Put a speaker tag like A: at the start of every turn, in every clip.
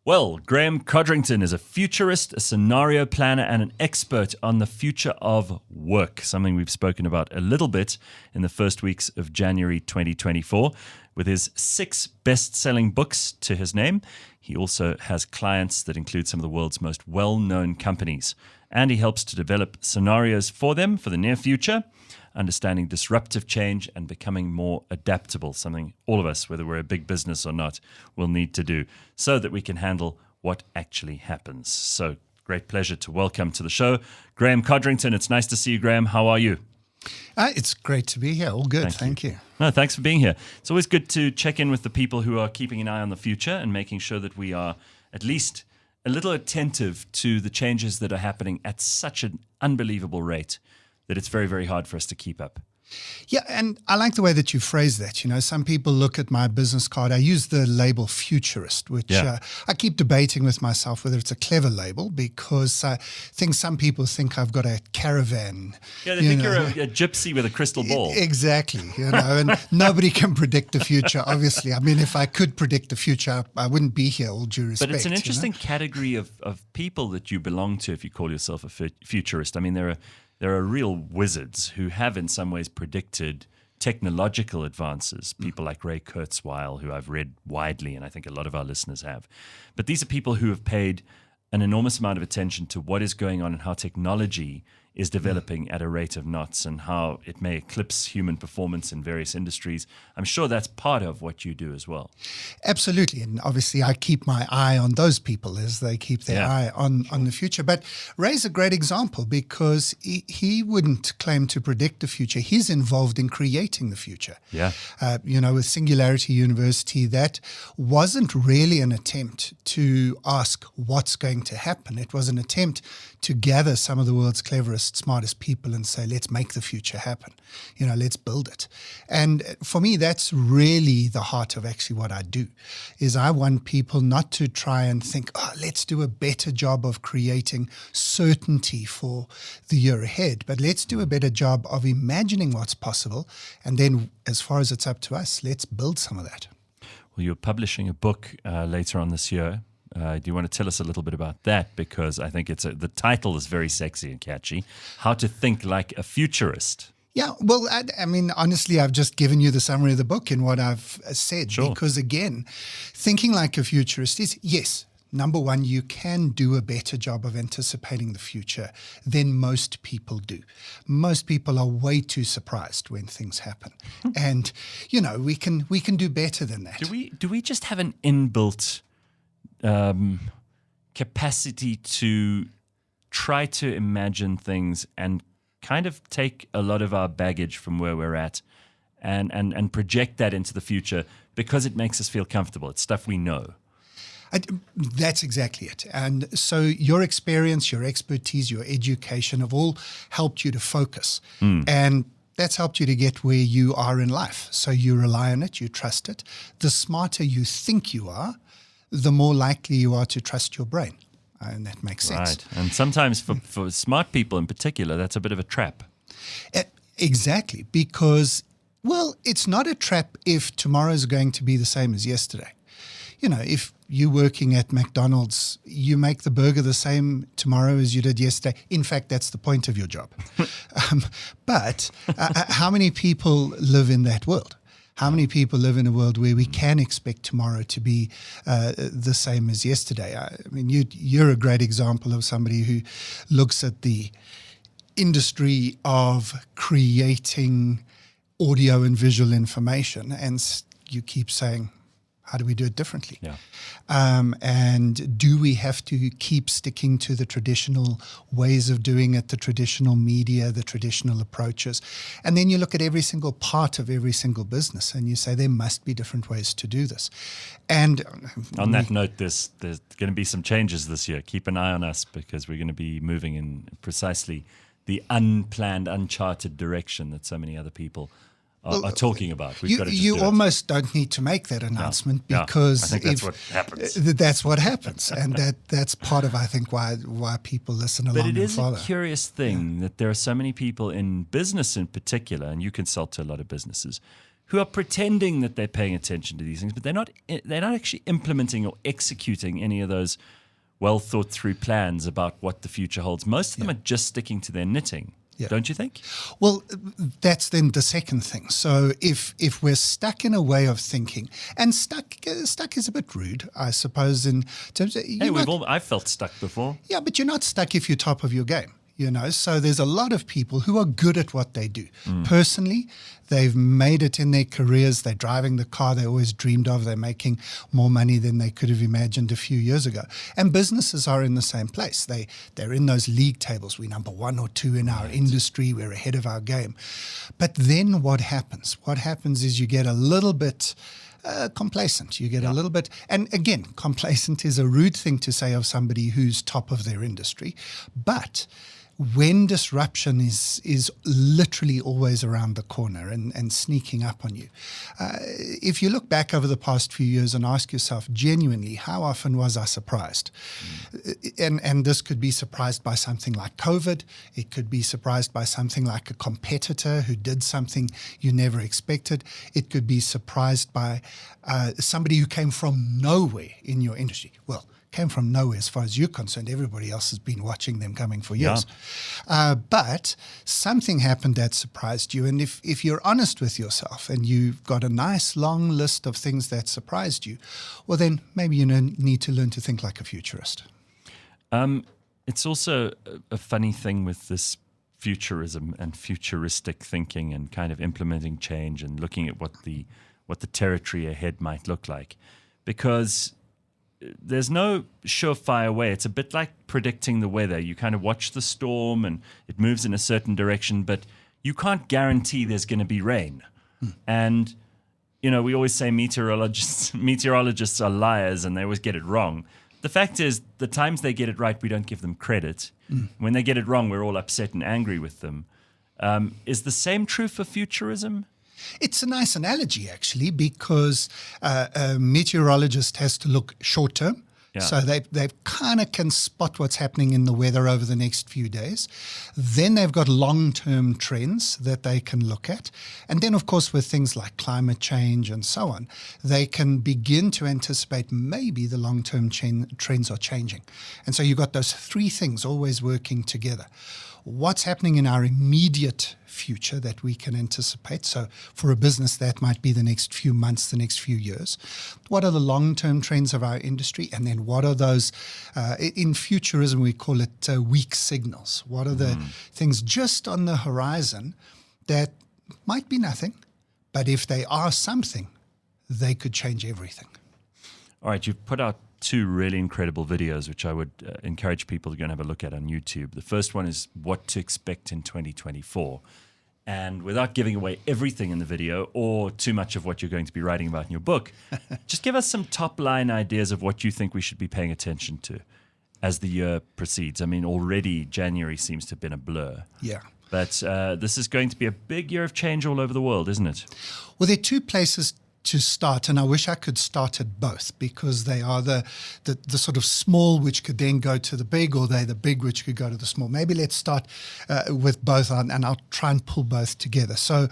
A: Well, Graeme Codrington is a futurist, a scenario planner, and an expert on the future of work, something we've spoken about a little bit in the first weeks of January 2024. With his 6 best-selling books to his name, he also has clients that include some of the world's most well-known companies. And he helps to develop scenarios for them for the near future, understanding disruptive change and becoming more adaptable, something all of us, whether we're a big business or not, will need to do so that we can handle what actually happens. So great pleasure to welcome to the show, Graeme Codrington. It's nice to see you, Graeme. How are you?
B: It's great to be here. All good. Thank you.
A: No, thanks for being here. It's always good to check in with the people who are keeping an eye on the future and making sure that we are at least a little attentive to the changes that are happening at such an unbelievable rate that it's very, very hard for us to keep up.
B: Yeah, and I like the way that you phrase that. You know, some people look at my business card. I use the label futurist, which I keep debating with myself whether it's a clever label, because I think some people think I've got a caravan.
A: Yeah, they think you're a gypsy with a crystal ball.
B: Exactly. You know, and nobody can predict the future, obviously. I mean, if I could predict the future, I wouldn't be here, all due respect.
A: But it's an interesting category of people that you belong to if you call yourself a futurist. I mean, there are real wizards who have in some ways predicted technological advances, people like Ray Kurzweil, who I've read widely, and I think a lot of our listeners have. But these are people who have paid an enormous amount of attention to what is going on and how technology is developing at a rate of knots and how it may eclipse human performance in various industries. I'm sure that's part of what you do as well.
B: Absolutely. And obviously I keep my eye on those people as they keep their eye on the future. But Ray's a great example because he wouldn't claim to predict the future. He's involved in creating the future.
A: Yeah.
B: You know, with Singularity University, that wasn't really an attempt to ask what's going to happen. It was an attempt to gather some of the world's cleverest, smartest people and say, let's make the future happen. You know, let's build it. And for me, that's really the heart of actually what I do, is I want people not to try and think, let's do a better job of creating certainty for the year ahead, but let's do a better job of imagining what's possible. And then as far as it's up to us, let's build some of that.
A: Well, you're publishing a book later on this year. Do you want to tell us a little bit about that? Because I think the title is very sexy and catchy. How to Think Like a Futurist.
B: Yeah, well, I mean, honestly, I've just given you the summary of the book in what I've said.
A: Sure.
B: Because again, thinking like a futurist is, yes, number one, you can do a better job of anticipating the future than most people do. Most people are way too surprised when things happen. And, you know, we can do better than that.
A: Do we just have an inbuilt capacity to try to imagine things and kind of take a lot of our baggage from where we're at and project that into the future because it makes us feel comfortable? It's stuff we know.
B: That's exactly it. And so your experience, your expertise, your education have all helped you to focus. And that's helped you to get where you are in life. So you rely on it, you trust it. The smarter you think you are, the more likely you are to trust your brain. And that makes sense.
A: Right. And sometimes for smart people in particular, that's a bit of a trap.
B: Exactly. Because, well, it's not a trap if tomorrow's going to be the same as yesterday. You know, if you're working at McDonald's, you make the burger the same tomorrow as you did yesterday. In fact, that's the point of your job. But how many people live in that world? How many people live in a world where we can expect tomorrow to be the same as yesterday? I mean, you're a great example of somebody who looks at the industry of creating audio and visual information, and you keep saying, how do we do it differently?
A: Yeah.
B: And do we have to keep sticking to the traditional ways of doing it, the traditional media, the traditional approaches? And then you look at every single part of every single business and you say there must be different ways to do this. And
A: on that note, there's going to be some changes this year. Keep an eye on us because we're going to be moving in precisely the unplanned, uncharted direction that so many other people are talking about. We've got to just
B: you
A: do
B: almost don't need to make that announcement because
A: I think that's what happens.
B: That's what happens, and that's part of, I think, why people listen along and follow.
A: But it is a curious thing that there are so many people in business in particular, and you consult to a lot of businesses, who are pretending that they're paying attention to these things, but they're not actually implementing or executing any of those well thought through plans about what the future holds. Most of them are just sticking to their knitting.
B: Yeah.
A: Don't you think?
B: Well, that's then the second thing. So if we're stuck in a way of thinking, and stuck is a bit rude, I suppose, in terms of...
A: I've felt stuck before.
B: Yeah, but you're not stuck if you're top of your game. So there's a lot of people who are good at what they do. Personally, they've made it in their careers. They're driving the car they always dreamed of. They're making more money than they could have imagined a few years ago. And businesses are in the same place. They're in those league tables. We're number 1 or 2 in our industry. We're ahead of our game. But then what happens? What happens is you get a little bit... complacent. You get a little bit, and again, complacent is a rude thing to say of somebody who's top of their industry, but when disruption is literally always around the corner and sneaking up on you. If you look back over the past few years and ask yourself genuinely, how often was I surprised? And this could be surprised by something like COVID. It could be surprised by something like a competitor who did something you never expected. It could be surprised by somebody who came from nowhere in your industry. Well, came from nowhere as far as you're concerned. Everybody else has been watching them coming for years. But something happened that surprised you. And if you're honest with yourself and you've got a nice long list of things that surprised you, well, then maybe you need to learn to think like a futurist.
A: It's also a funny thing with this futurism and futuristic thinking and kind of implementing change and looking at what the territory ahead might look like, because there's no surefire way. It's a bit like predicting the weather. You kind of watch the storm and it moves in a certain direction, but you can't guarantee there's going to be rain. And, we always say meteorologists are liars and they always get it wrong. The fact is, the times they get it right, we don't give them credit. When they get it wrong, we're all upset and angry with them. Is the same true for futurism?
B: It's a nice analogy, actually, because a meteorologist has to look short term. Yeah. So they kind of can spot what's happening in the weather over the next few days. Then they've got long-term trends that they can look at. And then, of course, with things like climate change and so on, they can begin to anticipate maybe the long-term trends are changing. And so you've got those three things always working together. What's happening in our immediate future that we can anticipate? So for a business, that might be the next few months, the next few years. What are the long-term trends of our industry? And then what are those, in futurism, we call it weak signals. What are the things just on the horizon that might be nothing, but if they are something, they could change everything.
A: All right, you've put out 2 really incredible videos, which I would encourage people to go and have a look at on YouTube. The first one is what to expect in 2024. And without giving away everything in the video or too much of what you're going to be writing about in your book, just give us some top-line ideas of what you think we should be paying attention to as the year proceeds. I mean, already January seems to have been a blur.
B: Yeah.
A: But this is going to be a big year of change all over the world, isn't it?
B: Well, there are 2 places to start, and I wish I could start at both, because they are the sort of small which could then go to the big, or they're the big which could go to the small. Maybe let's start with both, and I'll try and pull both together. So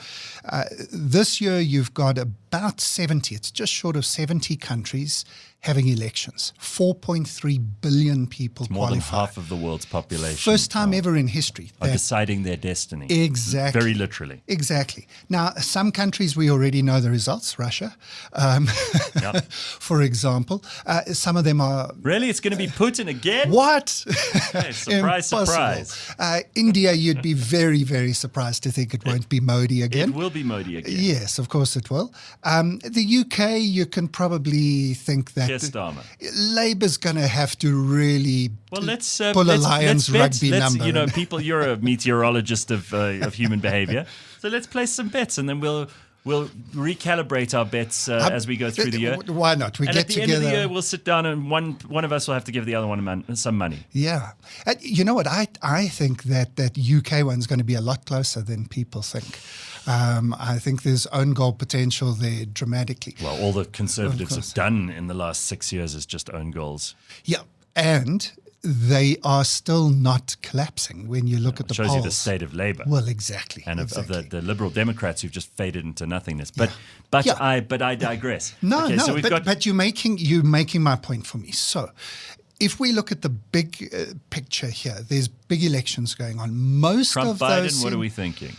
B: this year you've got about 70, it's just short of 70 countries having elections. 4.3 billion people
A: more
B: qualify.
A: Than half of the world's population.
B: First time ever in history.
A: Are deciding their destiny.
B: Exactly.
A: Very literally.
B: Exactly. Now, some countries we already know the results, Russia, for example. Some of them are...
A: Really? It's going to be Putin again?
B: What?
A: Okay, surprise, surprise.
B: India, you'd be very, very surprised to think it won't be Modi again.
A: It will be Modi again.
B: Yes, of course it will. The UK, you can probably think that Labour's going to have to really pull a Lions rugby number.
A: You're a meteorologist of human behavior. So let's place some bets, and then we'll recalibrate our bets as we go through the year.
B: Why not? We
A: and
B: get
A: at the
B: together.
A: end of the year, we'll sit down, and one of us will have to give the other one some money.
B: Yeah. You know what? I think that UK one's going to be a lot closer than people think. I think there's own goal potential there dramatically.
A: Well, all the Conservatives have done in the last 6 years is just own goals.
B: Yeah. And they are still not collapsing when you look at the
A: shows
B: polls.
A: you the state of Labour.
B: Well, exactly.
A: And of the Liberal Democrats who've just faded into nothingness. But
B: Yeah.
A: I digress.
B: No,
A: Okay,
B: no,
A: so we've got
B: but you're making my point for me. So if we look at the big picture here, there's big elections going on. Most
A: Trump,
B: of
A: Biden,
B: those
A: what are we thinking?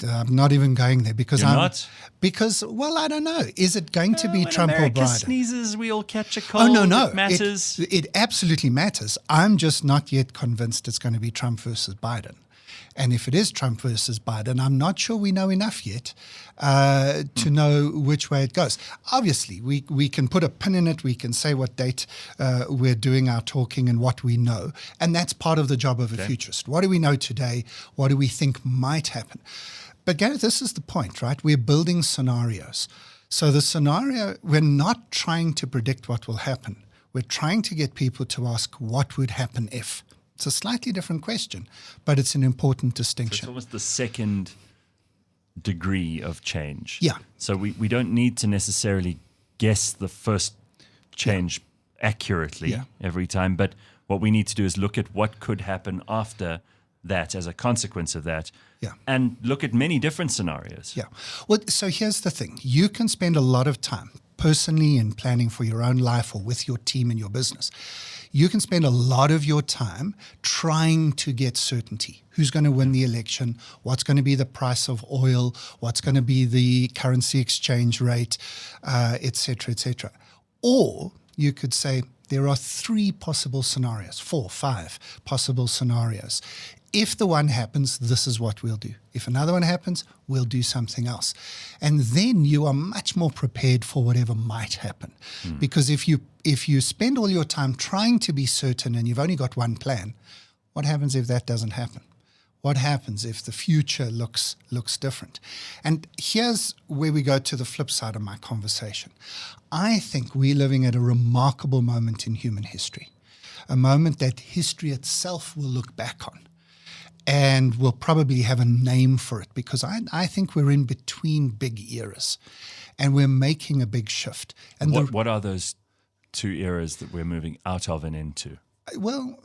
B: I'm not even going there because
A: You're not?
B: Because, well, I don't know. Is it going to be
A: When
B: Trump
A: America
B: or Biden?
A: sneezes, we all catch a cold.
B: Oh, no.
A: It matters.
B: It absolutely matters. I'm just not yet convinced it's going to be Trump versus Biden. And if it is Trump versus Biden, I'm not sure we know enough yet to know which way it goes. Obviously, we can put a pin in it. We can say what date we're doing our talking and what we know. And that's part of the job of a futurist. What do we know today? What do we think might happen? But Gareth, this is the point, right? We're building scenarios. So the scenario, we're not trying to predict what will happen. We're trying to get people to ask what would happen if. It's a slightly different question, but it's an important distinction.
A: So it's almost the second degree of change.
B: Yeah.
A: So we don't need to necessarily guess the first change accurately every time, but what we need to do is look at what could happen after that as a consequence of that, and look at many different scenarios.
B: Yeah. Well, so here's the thing. You can spend a lot of time personally in planning for your own life or with your team and your business. You can spend a lot of your time trying to get certainty. Who's going to win the election? What's going to be the price of oil? What's going to be the currency exchange rate, et cetera, et cetera. Or you could say there are 3 possible scenarios, 4, 5 possible scenarios. If the one happens, this is what we'll do. If another one happens, we'll do something else. And then you are much more prepared for whatever might happen. Because if you spend all your time trying to be certain and you've only got one plan, what happens if that doesn't happen? What happens if the future looks different? And here's where we go to the flip side of my conversation. I think we're living at a remarkable moment in human history, a moment that history itself will look back on. And we'll probably have a name for it because I think we're in between big eras and we're making a big shift. And
A: what are those 2 eras that we're moving out of and into?
B: Well,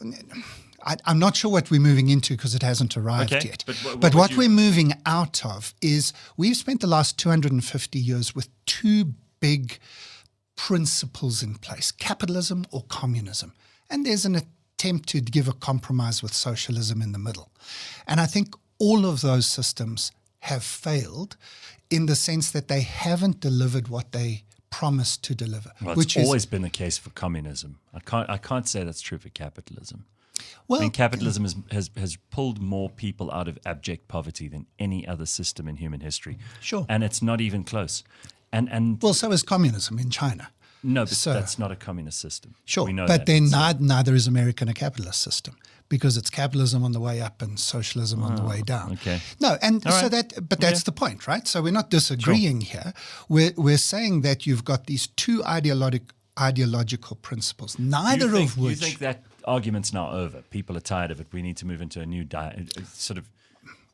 B: I'm not sure what we're moving into because it hasn't arrived yet.
A: But
B: what we're moving out of is we've spent the last 250 years with 2 big principles in place, capitalism or communism. And there's an attempt to give a compromise with socialism in the middle. And I think all of those systems have failed in the sense that they haven't delivered what they promised to deliver.
A: Well, it's always been the case for communism. I can't say that's true for capitalism.
B: Well,
A: I mean, capitalism has pulled more people out of abject poverty than any other system in human history.
B: Sure.
A: And it's not even close. And
B: well, so is communism in China.
A: No, but that's not a communist system.
B: Sure,
A: we know
B: but
A: that.
B: then neither is America a capitalist system because it's capitalism on the way up and socialism on the way down.
A: Okay.
B: No, and
A: All
B: so
A: right.
B: that's the point, right? So we're not disagreeing here. We're saying that you've got these 2 ideological principles, neither of which.
A: You think that argument's now over? People are tired of it. We need to move into a new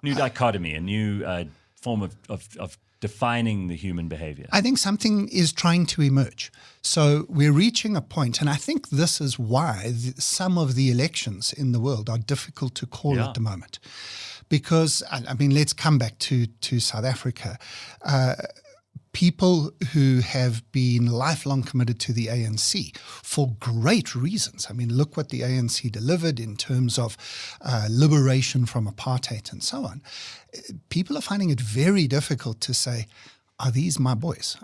A: new dichotomy, a new form of defining the human behavior.
B: I think something is trying to emerge. So we're reaching a point, and I think this is why some of the elections in the world are difficult to call at the moment. Because, I mean, let's come back to South Africa. People who have been lifelong committed to the ANC for great reasons. I mean, look what the ANC delivered in terms of liberation from apartheid and so on. People are finding it very difficult to say, are these my boys?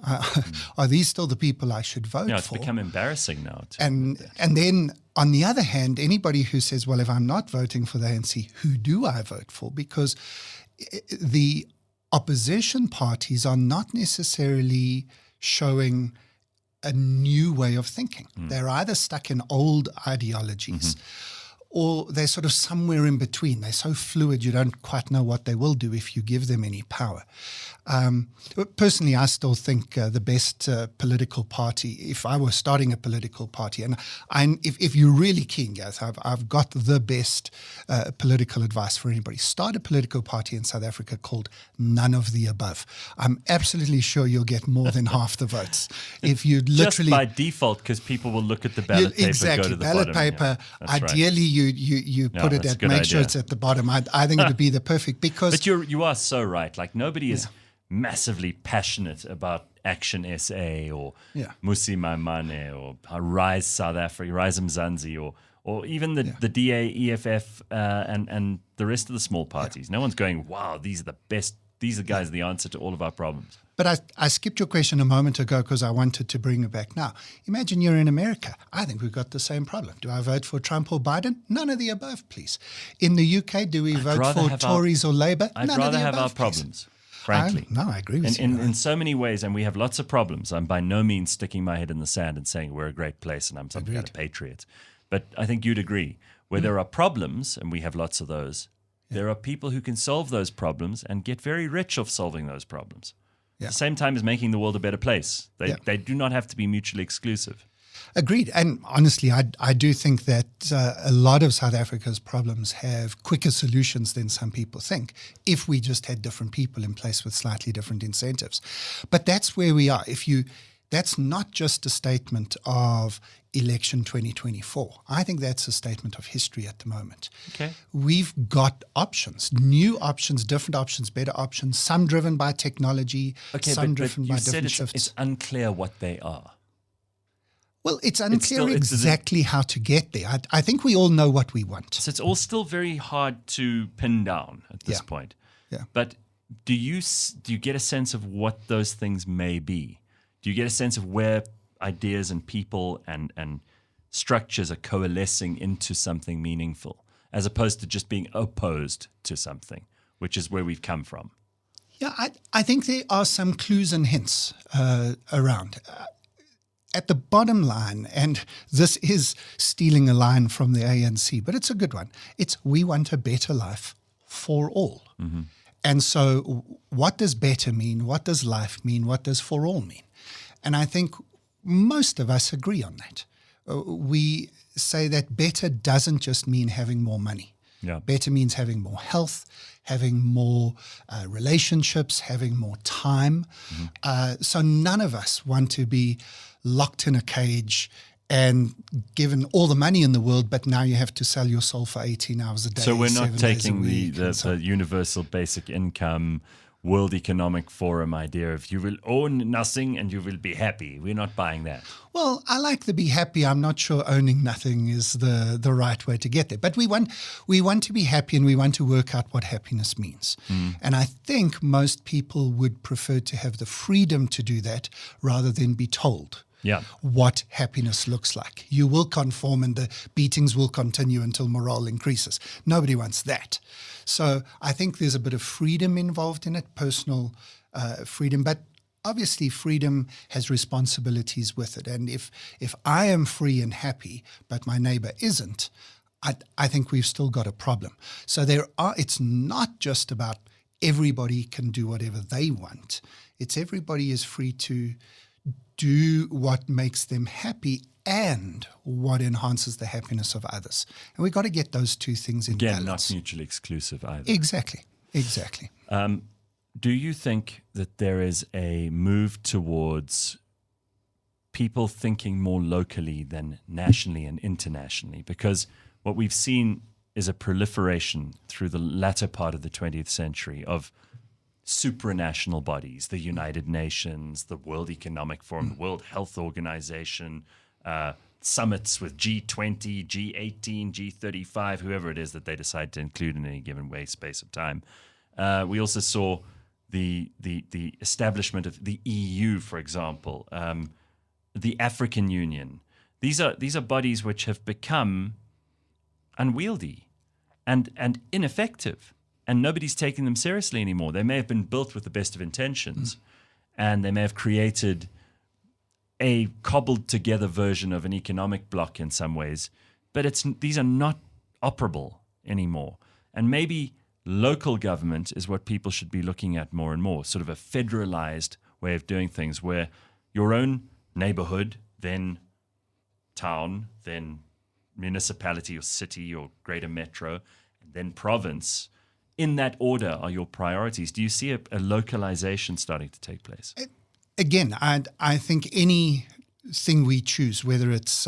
B: Are these still the people I should vote for?
A: It's become embarrassing now.
B: And then on the other hand, anybody who says, well, if I'm not voting for the ANC, who do I vote for? Because the opposition parties are not necessarily showing a new way of thinking. They're either stuck in old ideologies or they're sort of somewhere in between. They're so fluid, you don't quite know what they will do if you give them any power. Personally, I still think the best political party, if I were starting a political party, and if you're really keen, Gareth, I've got the best political advice for anybody. Start a political party in South Africa called None of the Above. I'm absolutely sure you'll get more than half the votes. If you literally...
A: Just by default, because people will look at the ballot paper,
B: exactly,
A: go to the
B: ballot
A: bottom.
B: paper,
A: Yeah,
B: ideally you put it at, make sure it's at the bottom. I think it would be the perfect, because...
A: But you are so right. Like, nobody is massively passionate about Action SA or Musi Maimane or Rise South Africa, Rise Mzansi, or even the DA, EFF, and the rest of the small parties. No one's going, wow, these are the best. These are guys the answer to all of our problems.
B: But I skipped your question a moment ago because I wanted to bring it back now. Imagine you're in America. I think we've got the same problem. Do I vote for Trump or Biden? None of the above, please. In the UK, do we vote for Tories or Labour?
A: I'd
B: None
A: rather
B: of the
A: have
B: above,
A: our problems, frankly.
B: I agree with you.
A: In so many ways, and we have lots of problems. I'm by no means sticking my head in the sand and saying we're a great place and I'm some kind of patriot. But I think you'd agree, where there are problems, and we have lots of those, there are people who can solve those problems and get very rich off solving those problems. At the same time as making the world a better place. They do not have to be mutually exclusive.
B: Agreed. And honestly, I do think that a lot of South Africa's problems have quicker solutions than some people think if we just had different people in place with slightly different incentives. But that's where we are. That's not just a statement of election 2024. I think that's a statement of history at the moment.
A: Okay.
B: We've got options, new options, different options, better options, some driven by technology, some driven by different shifts.
A: It's unclear what they are.
B: Well, it's unclear exactly how to get there. I think we all know what we want.
A: So it's all still very hard to pin down at this point.
B: Yeah.
A: But do you get a sense of what those things may be? Do you get a sense of where ideas and people and structures are coalescing into something meaningful, as opposed to just being opposed to something, which is where we've come from?
B: Yeah, I think there are some clues and hints around. At the bottom line, and this is stealing a line from the ANC, but it's a good one. It's we want a better life for all. Mm-hmm. And so what does better mean? What does life mean? What does for all mean? And I think most of us agree on that. We say that better doesn't just mean having more money.
A: Yeah.
B: Better means having more health, having more relationships, having more time. Mm-hmm. So none of us want to be locked in a cage and given all the money in the world, but now you have to sell your soul for 18 hours a day.
A: So we're not taking the universal basic income, World Economic Forum idea of you will own nothing and you will be happy. We're not buying that.
B: Well, I like the be happy. I'm not sure owning nothing is the right way to get there. But we want to be happy, and we want to work out what happiness means. Mm. And I think most people would prefer to have the freedom to do that rather than be told what happiness looks like. You will conform and the beatings will continue until morale increases. Nobody wants that. So I think there's a bit of freedom involved in it, personal freedom, but obviously freedom has responsibilities with it. And if I am free and happy, but my neighbor isn't, I think we've still got a problem. So it's not just about everybody can do whatever they want. It's everybody is free to do what makes them happy and what enhances the happiness of others. And we've got to get those two things in balance.
A: Again, not mutually exclusive either.
B: Exactly.
A: Do you think that there is a move towards people thinking more locally than nationally and internationally? Because what we've seen is a proliferation through the latter part of the 20th century of supranational bodies, the United Nations, the World Economic Forum, the World Health Organization, summits with G20, G18, G35, whoever it is that they decide to include in any given space of time. We also saw the establishment of the EU, for example, the African Union. These are bodies which have become unwieldy and ineffective. And nobody's taking them seriously anymore. They may have been built with the best of intentions, and they may have created a cobbled together version of an economic bloc in some ways, but these are not operable anymore. And maybe local government is what people should be looking at more and more, sort of a federalized way of doing things where your own neighborhood, then town, then municipality or city or greater metro, and then province, in that order are your priorities. Do you see a localization starting to take place?
B: Again, I think anything we choose, whether it's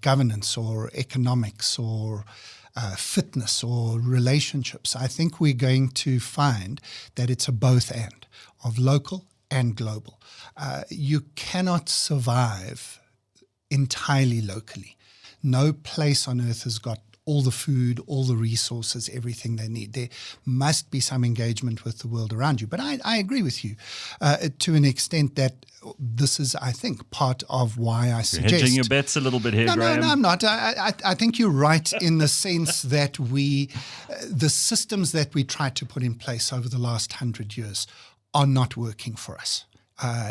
B: governance or economics or fitness or relationships, I think we're going to find that it's a both and of local and global. You cannot survive entirely locally. No place on earth has got all the food, all the resources, everything they need. There must be some engagement with the world around you. But I agree with you to an extent that this is, I think, part of why I suggest...
A: You're hedging your bets a little bit here, Graeme.
B: No, I'm not. I think you're right in the sense that the systems that we tried to put in place over the last 100 years are not working for us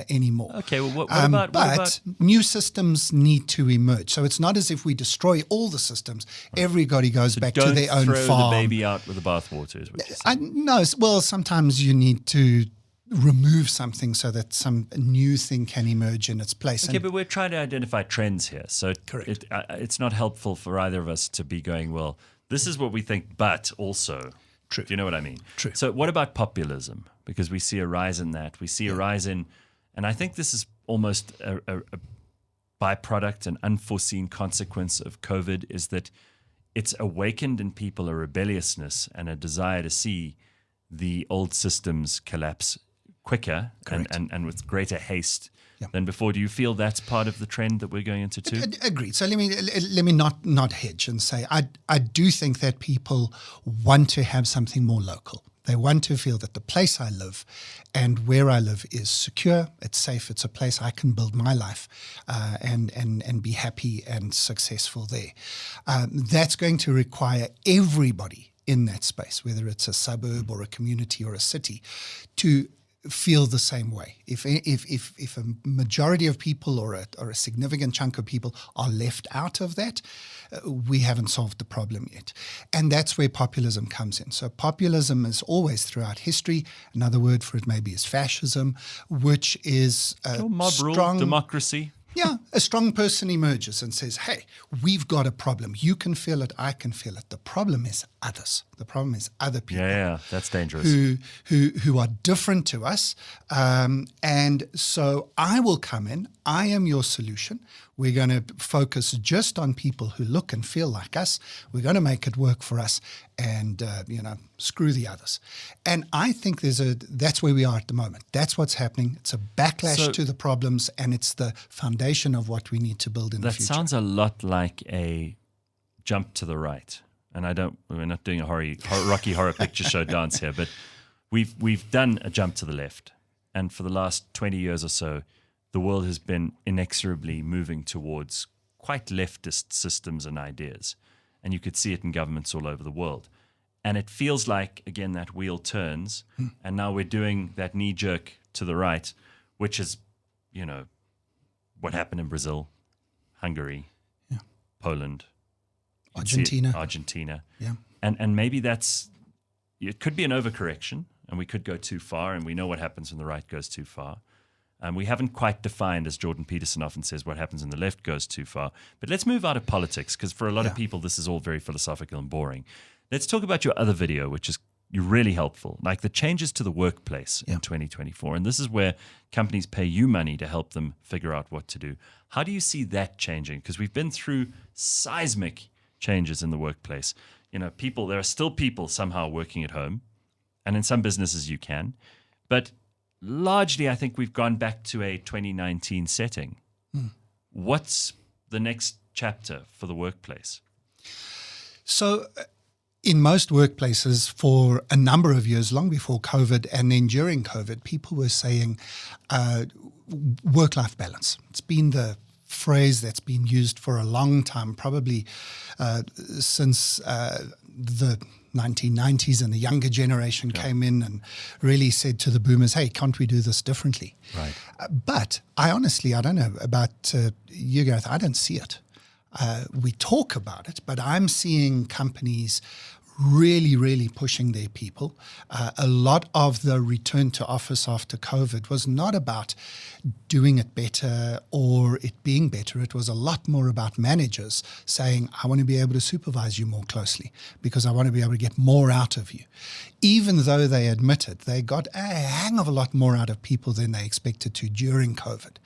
B: anymore.
A: Okay, well, what about
B: new systems need to emerge. So it's not as if we destroy all the systems. Everybody goes back to their own farm.
A: Don't throw the baby out with the bathwater, is what you're saying.
B: No, well, sometimes you need to remove something so that some new thing can emerge in its place.
A: Okay, but we're trying to identify trends here. So
B: correct.
A: It's not helpful for either of us to be going, well, this is what we think, but also...
B: True.
A: Do you know what I mean?
B: True.
A: So what about populism? Because we see a rise in that. We see a rise in, and I think this is almost a byproduct, an unforeseen consequence of COVID, is that it's awakened in people a rebelliousness and a desire to see the old systems collapse quicker and with greater haste than before. Do you feel that's part of the trend that we're going into too?
B: Agreed. So let me not hedge and say I do think that people want to have something more local. They want to feel that the place I live and where I live is secure, it's safe, it's a place I can build my life and be happy and successful there. That's going to require everybody in that space, whether it's a suburb or a community or a city, to feel the same way. If a majority of people or a significant chunk of people are left out of that, we haven't solved the problem yet. And that's where populism comes in. So populism is always throughout history. Another word for it maybe is fascism, which is a
A: mob rule, democracy.
B: Yeah, a strong person emerges and says, hey, we've got a problem. You can feel it, I can feel it. The problem is others. The problem is other people.
A: Yeah, that's dangerous.
B: Who are different to us. And so I will come in. I am your solution. We're going to focus just on people who look and feel like us. We're going to make it work for us and, screw the others. And I think that's where we are at the moment. That's what's happening. It's a backlash to the problems, and it's the foundation of what we need to build in the future.
A: That sounds a lot like a jump to the right. And we're not doing a Rocky Horror Picture Show dance here, but we've done a jump to the left. And for the last 20 years or so, the world has been inexorably moving towards quite leftist systems and ideas. And you could see it in governments all over the world. And it feels like, again, that wheel turns. And now we're doing that knee jerk to the right, which is, what happened in Brazil, Hungary, Poland, Argentina.
B: Yeah.
A: And maybe it could be an overcorrection, and we could go too far, and we know what happens when the right goes too far. We haven't quite defined, as Jordan Peterson often says, what happens when the left goes too far. But let's move out of politics, because for a lot of people, this is all very philosophical and boring. Let's talk about your other video, which is really helpful, like the changes to the workplace in 2024. And this is where companies pay you money to help them figure out what to do. How do you see that changing? Because we've been through seismic changes in the workplace. There are still people somehow working at home, and in some businesses you can. But largely, I think we've gone back to a 2019 setting. What's the next chapter for the workplace?
B: So in most workplaces for a number of years, long before COVID and then during COVID, people were saying work-life balance. It's been the phrase that's been used for a long time, probably since the 1990s, and the younger generation came in and really said to the boomers, hey, can't we do this differently?
A: Right.
B: But I don't know about you, Gareth, I don't see it. We talk about it, but I'm seeing companies really, really pushing their people. A lot of the return to office after COVID was not about doing it better or it being better. It was a lot more about managers saying, I want to be able to supervise you more closely because I want to be able to get more out of you. Even though they admitted they got a hang of a lot more out of people than they expected to during COVID.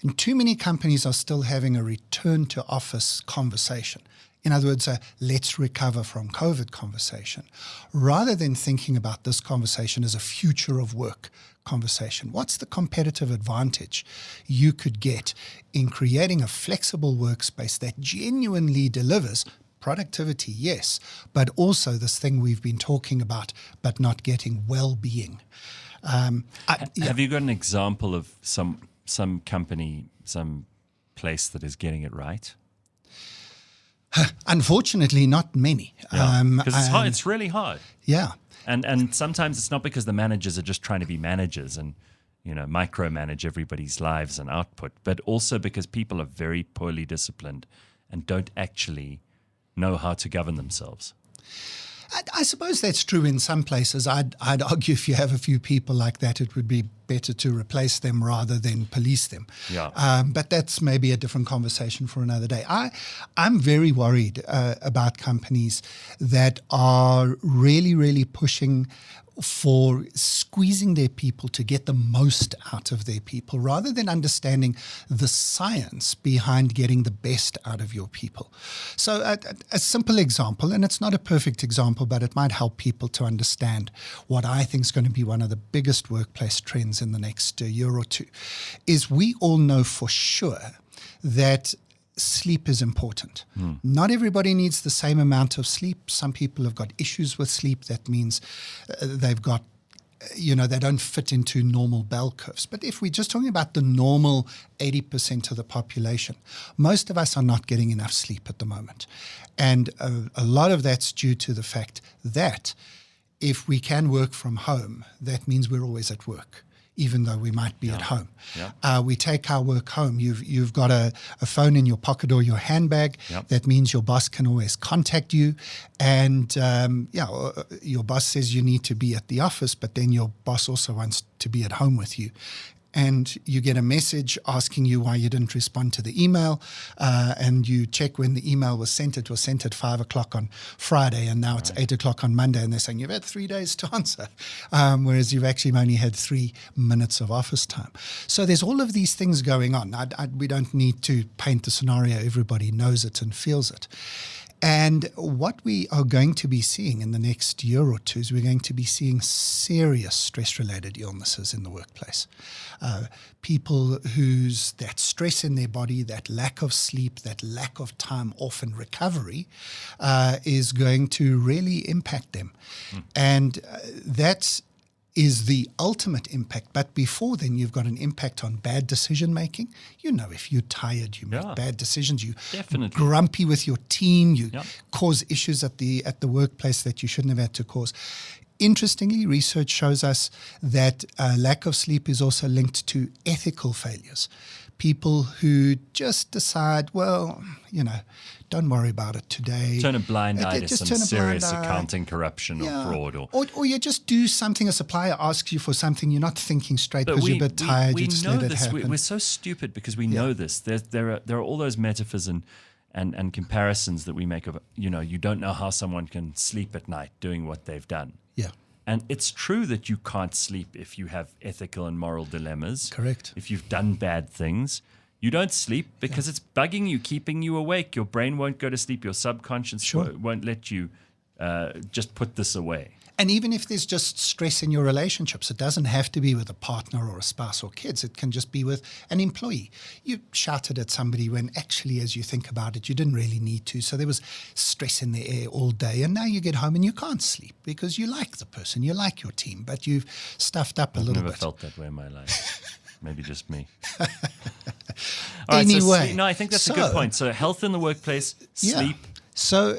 B: And too many companies are still having a return to office conversation. In other words, let's recover from COVID conversation, rather than thinking about this conversation as a future of work conversation. What's the competitive advantage you could get in creating a flexible workspace that genuinely delivers productivity, yes, but also this thing we've been talking about, but not getting well-being?
A: Have you got an example of some company, some place that is getting it right?
B: Unfortunately, not many.
A: Because it's hard. It's really hard.
B: Yeah.
A: And sometimes it's not because the managers are just trying to be managers and, micromanage everybody's lives and output, but also because people are very poorly disciplined and don't actually know how to govern themselves.
B: I suppose that's true in some places. I'd argue if you have a few people like that, it would be better to replace them rather than police them.
A: Yeah.
B: But that's maybe a different conversation for another day. I'm very worried about companies that are really, really pushing for squeezing their people to get the most out of their people rather than understanding the science behind getting the best out of your people. So a simple example, and it's not a perfect example, but it might help people to understand what I think is going to be one of the biggest workplace trends in the next year or two, is we all know for sure that sleep is important. Not everybody needs the same amount of sleep. Some people have got issues with sleep. That means they've got, they don't fit into normal bell curves. But if we're just talking about the normal 80% of the population, most of us are not getting enough sleep at the moment. And a lot of that's due to the fact that if we can work from home, that means we're always at work, even though we might be at home.
A: Yeah.
B: We take our work home. You've got a phone in your pocket or your handbag.
A: Yep.
B: That means your boss can always contact you. And your boss says you need to be at the office, but then your boss also wants to be at home with you. And you get a message asking you why you didn't respond to the email, and you check when the email was sent. It was sent at 5 o'clock on Friday, and now it's 8 o'clock on Monday, and they're saying you've had 3 days to answer, whereas you've actually only had 3 minutes of office time. So there's all of these things going on. We don't need to paint the scenario. Everybody knows it and feels it. And what we are going to be seeing in the next year or two is we're going to be seeing serious stress-related illnesses in the workplace. People whose that stress in their body, that lack of sleep, that lack of time off and recovery is going to really impact them. And that is the ultimate impact. But before then, you've got an impact on bad decision making. If you're tired, you make bad decisions. You
A: Definitely.
B: grumpy with your team. You cause issues at the workplace that you shouldn't have had to cause. Interestingly, research shows us that lack of sleep is also linked to ethical failures. People who just decide, don't worry about it today.
A: Turn a blind eye to some serious accounting corruption or fraud.
B: Or you just do something, a supplier asks you for something, you're not thinking straight because you're a bit tired, you just let it happen.
A: We're so stupid because we know this. There are all those metaphors and comparisons that we make of, you don't know how someone can sleep at night doing what they've done.
B: Yeah.
A: And it's true that you can't sleep if you have ethical and moral dilemmas.
B: Correct.
A: If you've done bad things. You don't sleep because it's bugging you, keeping you awake. Your brain won't go to sleep. Your subconscious won't let you just put this away.
B: And even if there's just stress in your relationships, it doesn't have to be with a partner or a spouse or kids. It can just be with an employee. You shouted at somebody when actually, as you think about it, you didn't really need to. So there was stress in the air all day. And now you get home and you can't sleep because you like the person, you like your team, but you've stuffed up a little bit.
A: I've never felt that way in my life. Maybe just me.
B: Anyway.
A: I think that's a good point. So health in the workplace, sleep.
B: So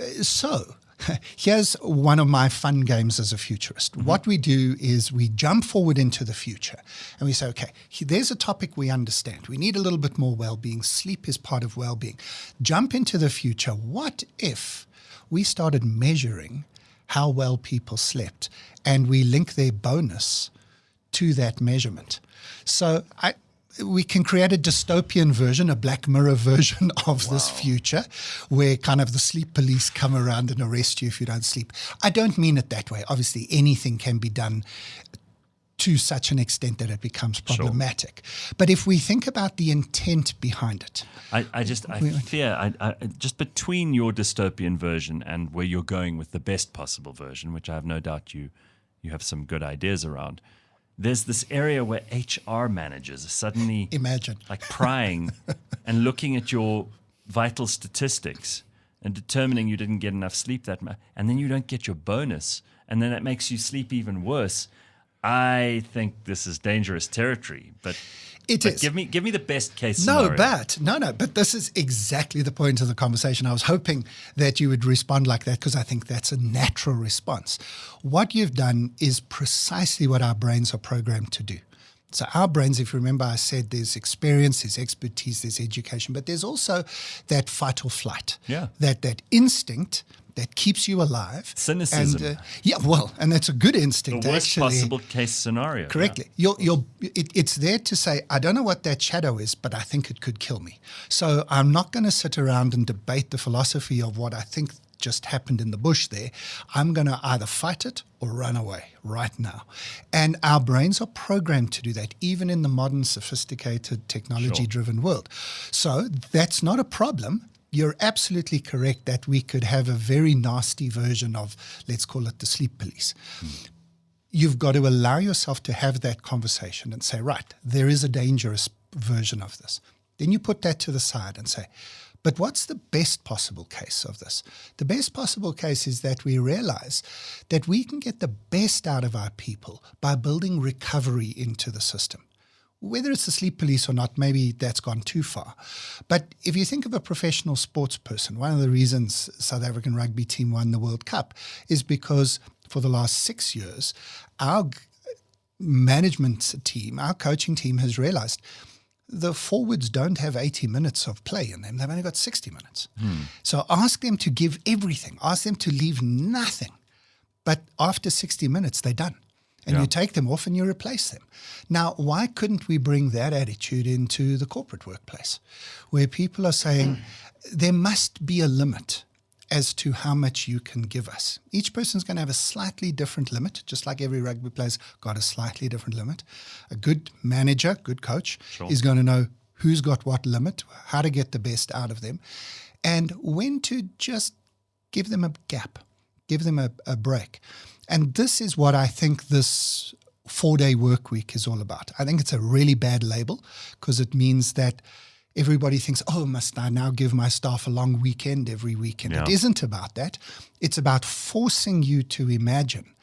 B: Here's one of my fun games as a futurist. What we do is we jump forward into the future and we say, okay, there's a topic we understand. We need a little bit more well-being. Sleep is part of well-being. Jump into the future. What if we started measuring how well people slept and we link their bonus to that measurement? So we can create a dystopian version, a Black Mirror version of this future where kind of the sleep police come around and arrest you if you don't sleep. I don't mean it that way. Obviously, anything can be done to such an extent that it becomes problematic. Sure. But if we think about the intent behind it.
A: I fear, just between your dystopian version and where you're going with the best possible version, which I have no doubt you have some good ideas around, there's this area where HR managers are suddenly like prying and looking at your vital statistics and determining you didn't get enough sleep that much, and then you don't get your bonus, and then that makes you sleep even worse. I think this is dangerous territory, but
B: it is.
A: Give me the best case scenario.
B: But this is exactly the point of the conversation. I was hoping that you would respond like that because I think that's a natural response. What you've done is precisely what our brains are programmed to do. So our brains, if you remember, I said there's experience, there's expertise, there's education, but there's also that fight or flight, that instinct that keeps you alive.
A: Cynicism.
B: And that's a good instinct.
A: The worst possible case scenario.
B: Correctly. It's there to say, I don't know what that shadow is, but I think it could kill me. So I'm not going to sit around and debate the philosophy of what I think just happened in the bush there. I'm going to either fight it or run away right now. And our brains are programmed to do that, even in the modern, sophisticated, technology-driven world. So that's not a problem. You're absolutely correct that we could have a very nasty version of, let's call it the sleep police. You've got to allow yourself to have that conversation and say, right, there is a dangerous version of this. Then you put that to the side and say, but what's the best possible case of this? The best possible case is that we realize that we can get the best out of our people by building recovery into the system. Whether it's the sleep police or not, maybe that's gone too far. But if you think of a professional sports person, one of the reasons South African rugby team won the World Cup is because for the last 6 years, our management team, our coaching team has realized the forwards don't have 80 minutes of play in them. They've only got 60 minutes. So ask them to give everything. Ask them to leave nothing. But after 60 minutes, they're done. And you take them off and you replace them. Now, why couldn't we bring that attitude into the corporate workplace where people are saying there must be a limit as to how much you can give us? Each person's going to have a slightly different limit, just like every rugby player's got a slightly different limit. A good manager, good coach is going to know who's got what limit, how to get the best out of them, and when to just give them a gap, give them a break. And this is what I think this 4-day work week is all about. I think it's a really bad label because it means that everybody thinks, oh, must I now give my staff a long weekend every weekend? It isn't about that. It's about forcing you to imagine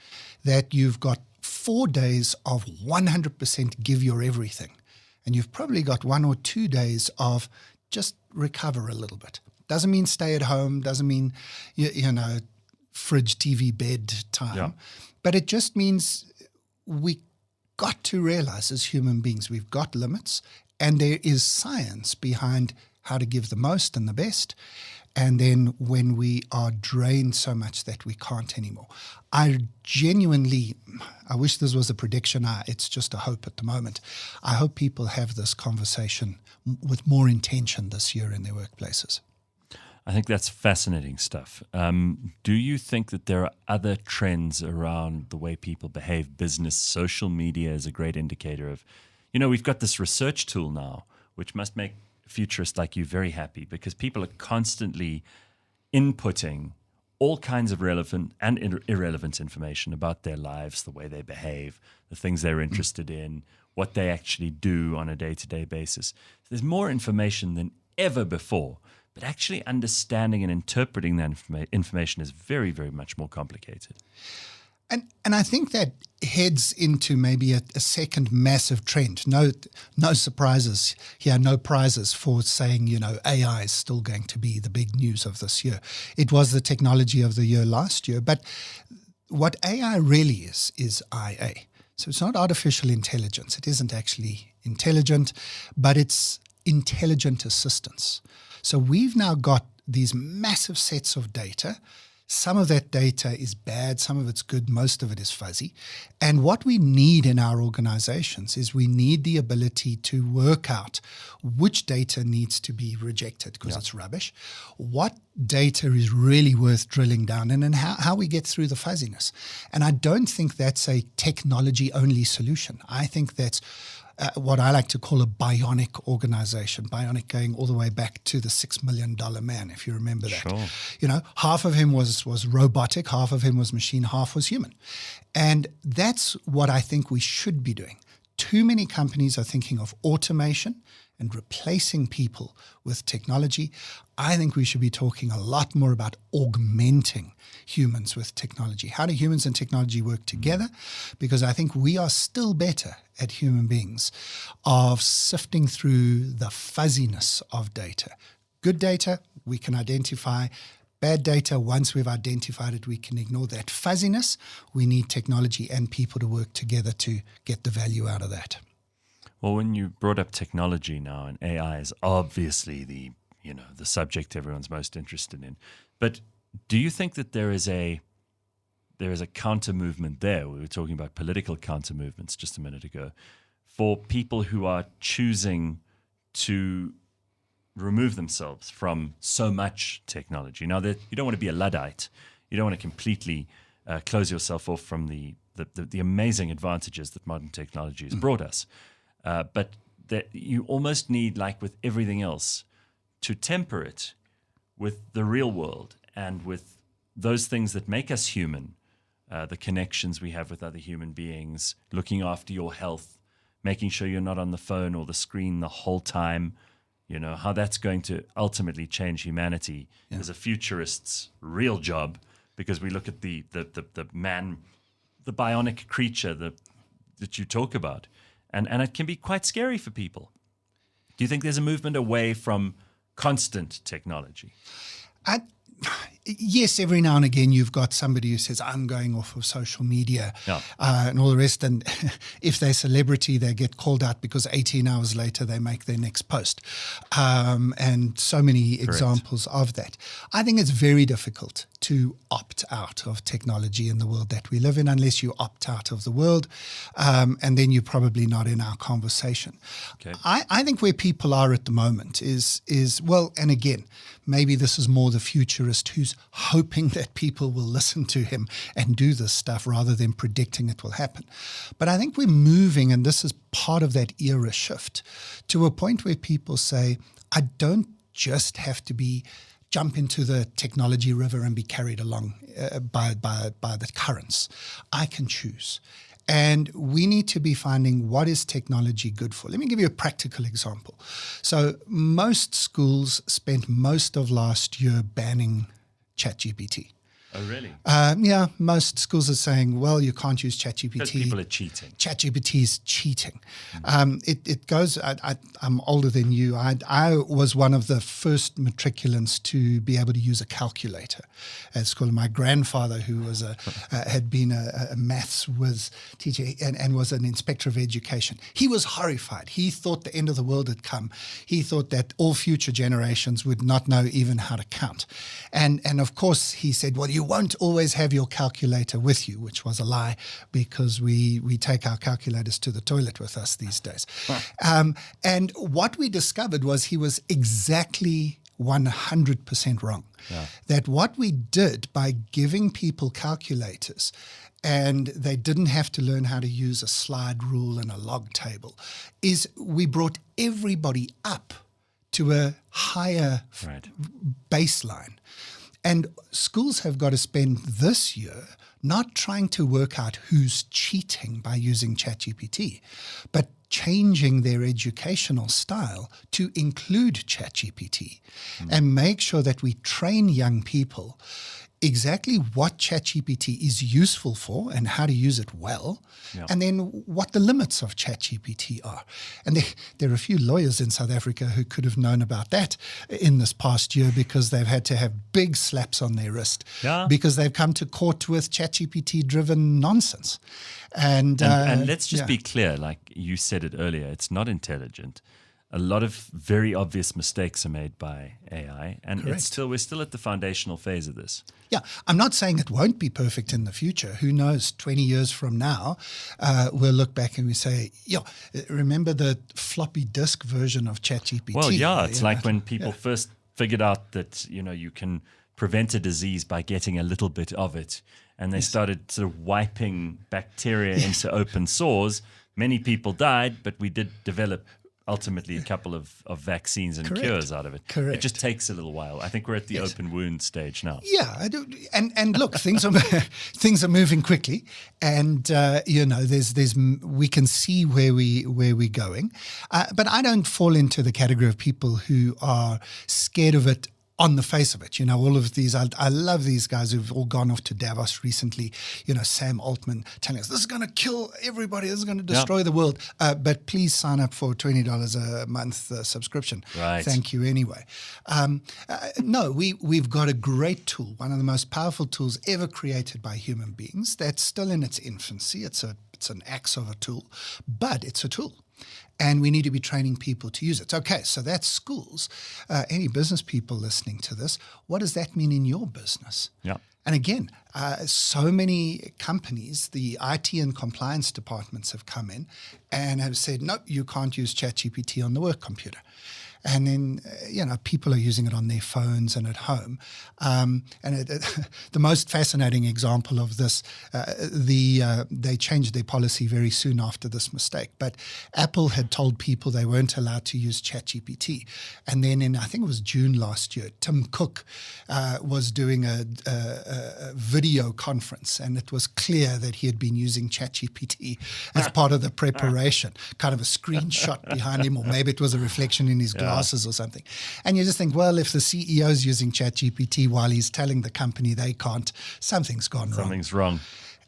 B: that you've got 4 days of 100% give your everything. And you've probably got 1 or 2 days of just recover a little bit. Doesn't mean stay at home, doesn't mean, you know, fridge, TV, bed time. But it just means we got to realize as human beings we've got limits and there is science behind how to give the most and the best. And then when we are drained so much that we can't anymore. I wish this was a prediction. It's just a hope at the moment. I hope people have this conversation with more intention this year in their workplaces.
A: I think that's fascinating stuff. Do you think that there are other trends around the way people behave? Business, social media is a great indicator of, we've got this research tool now, which must make futurists like you very happy because people are constantly inputting all kinds of relevant and irrelevant information about their lives, the way they behave, the things they're interested in, what they actually do on a day-to-day basis. There's more information than ever before. But actually understanding and interpreting that information is very, very much more complicated.
B: And I think that heads into maybe a second massive trend. No surprises here, no prizes for saying, AI is still going to be the big news of this year. It was the technology of the year last year, but what AI really is IA. So it's not artificial intelligence. It isn't actually intelligent, but it's intelligent assistance. So we've now got these massive sets of data. Some of that data is bad, some of it's good, most of it is fuzzy. And what we need in our organizations is we need the ability to work out which data needs to be rejected because it's rubbish, what data is really worth drilling down in, and how we get through the fuzziness. And I don't think that's a technology-only solution. I think that's what I like to call a bionic organization. Bionic going all the way back to the $6 million man, if you remember that.
A: Sure.
B: Half of him was robotic, half of him was machine, half was human. And that's what I think we should be doing. Too many companies are thinking of automation and replacing people with technology. I think we should be talking a lot more about augmenting humans with technology. How do humans and technology work together? Because I think we are still better at human beings of sifting through the fuzziness of data. Good data, we can identify. Bad data, once we've identified it, we can ignore that fuzziness. We need technology and people to work together to get the value out of that.
A: Well, when you brought up technology now, and AI is obviously the subject everyone's most interested in, but do you think that there is a counter movement there? We were talking about political counter movements just a minute ago, for people who are choosing to remove themselves from so much technology. Now, that you don't want to be a Luddite, you don't want to completely close yourself off from the amazing advantages that modern technology has brought us. But that you almost need, like with everything else, to temper it with the real world and with those things that make us human, the connections we have with other human beings, looking after your health, making sure you're not on the phone or the screen the whole time, how that's going to ultimately change humanity is a futurist's real job, because we look at the man, the bionic creature that you talk about. And it can be quite scary for people. Do you think there's a movement away from constant technology?
B: Yes, every now and again you've got somebody who says, I'm going off of social media and all the rest. And if they're a celebrity, they get called out because 18 hours later they make their next post. And so many examples of that. I think it's very difficult to opt out of technology in the world that we live in, unless you opt out of the world. And then you're probably not in our conversation.
A: Okay.
B: I think where people are at the moment is well, and again, maybe this is more the futurist who's hoping that people will listen to him and do this stuff rather than predicting it will happen. But I think we're moving, and this is part of that era shift, to a point where people say, I don't just have to jump into the technology river and be carried along by the currents. I can choose. And we need to be finding what is technology good for. Let me give you a practical example. So most schools spent most of last year banning ChatGPT.
A: Oh, really?
B: Yeah, most schools are saying, well, you can't use ChatGPT.
A: Because people are cheating.
B: ChatGPT is cheating. It goes, I'm older than you. I was one of the first matriculants to be able to use a calculator at school. My grandfather, who was had been a maths whiz teacher and was an inspector of education, he was horrified. He thought the end of the world had come. He thought that all future generations would not know even how to count. And of course, he said, well, you won't always have your calculator with you, which was a lie, because we take our calculators to the toilet with us these days. And what we discovered was he was exactly 100% wrong. Yeah. That what we did by giving people calculators, and they didn't have to learn how to use a slide rule and a log table, is we brought everybody up to a higher baseline. And schools have got to spend this year not trying to work out who's cheating by using ChatGPT, but changing their educational style to include ChatGPT and make sure that we train young people exactly what ChatGPT is useful for and how to use it well, and then what the limits of ChatGPT are. And there are a few lawyers in South Africa who could have known about that in this past year, because they've had to have big slaps on their wrist because they've come to court with ChatGPT-driven nonsense. And
A: let's just be clear, like you said it earlier, it's not intelligent. A lot of very obvious mistakes are made by AI, and we're still at the foundational phase of this.
B: Yeah, I'm not saying it won't be perfect in the future. Who knows, 20 years from now, we'll look back and we say, remember the floppy disk version of ChatGPT?
A: Well, it's like when people first figured out that, you can prevent a disease by getting a little bit of it, and they started sort of wiping bacteria into open sores. Many people died, but we did develop ultimately a couple of vaccines and cures out of it. It just takes a little while. I think we're at the open wound stage now.
B: Yeah, I do. And look, things are moving quickly, and we can see where we're going. But I don't fall into the category of people who are scared of it on the face of it. All of these, I love these guys who've all gone off to Davos recently, Sam Altman telling us, this is going to kill everybody, this is going to destroy the world, but please sign up for $20 a month subscription.
A: Right.
B: Thank you anyway. No, we've got a great tool, one of the most powerful tools ever created by human beings, that's still in its infancy. It's an axe of a tool, but it's a tool. And we need to be training people to use it. Okay, so that's schools. Any business people listening to this, what does that mean in your business?
A: Yeah.
B: And again, so many companies, the IT and compliance departments have come in and have said, no, you can't use ChatGPT on the work computer. And then, people are using it on their phones and at home. The most fascinating example of this, they changed their policy very soon after this mistake. But Apple had told people they weren't allowed to use ChatGPT. And then I think it was June last year, Tim Cook was doing a video conference. And it was clear that he had been using ChatGPT as part of the preparation, kind of a screenshot behind him, or maybe it was a reflection in his glasses or something. And you just think, well, if the CEO is using ChatGPT while he's telling the company they can't, something's gone wrong.
A: Something's wrong.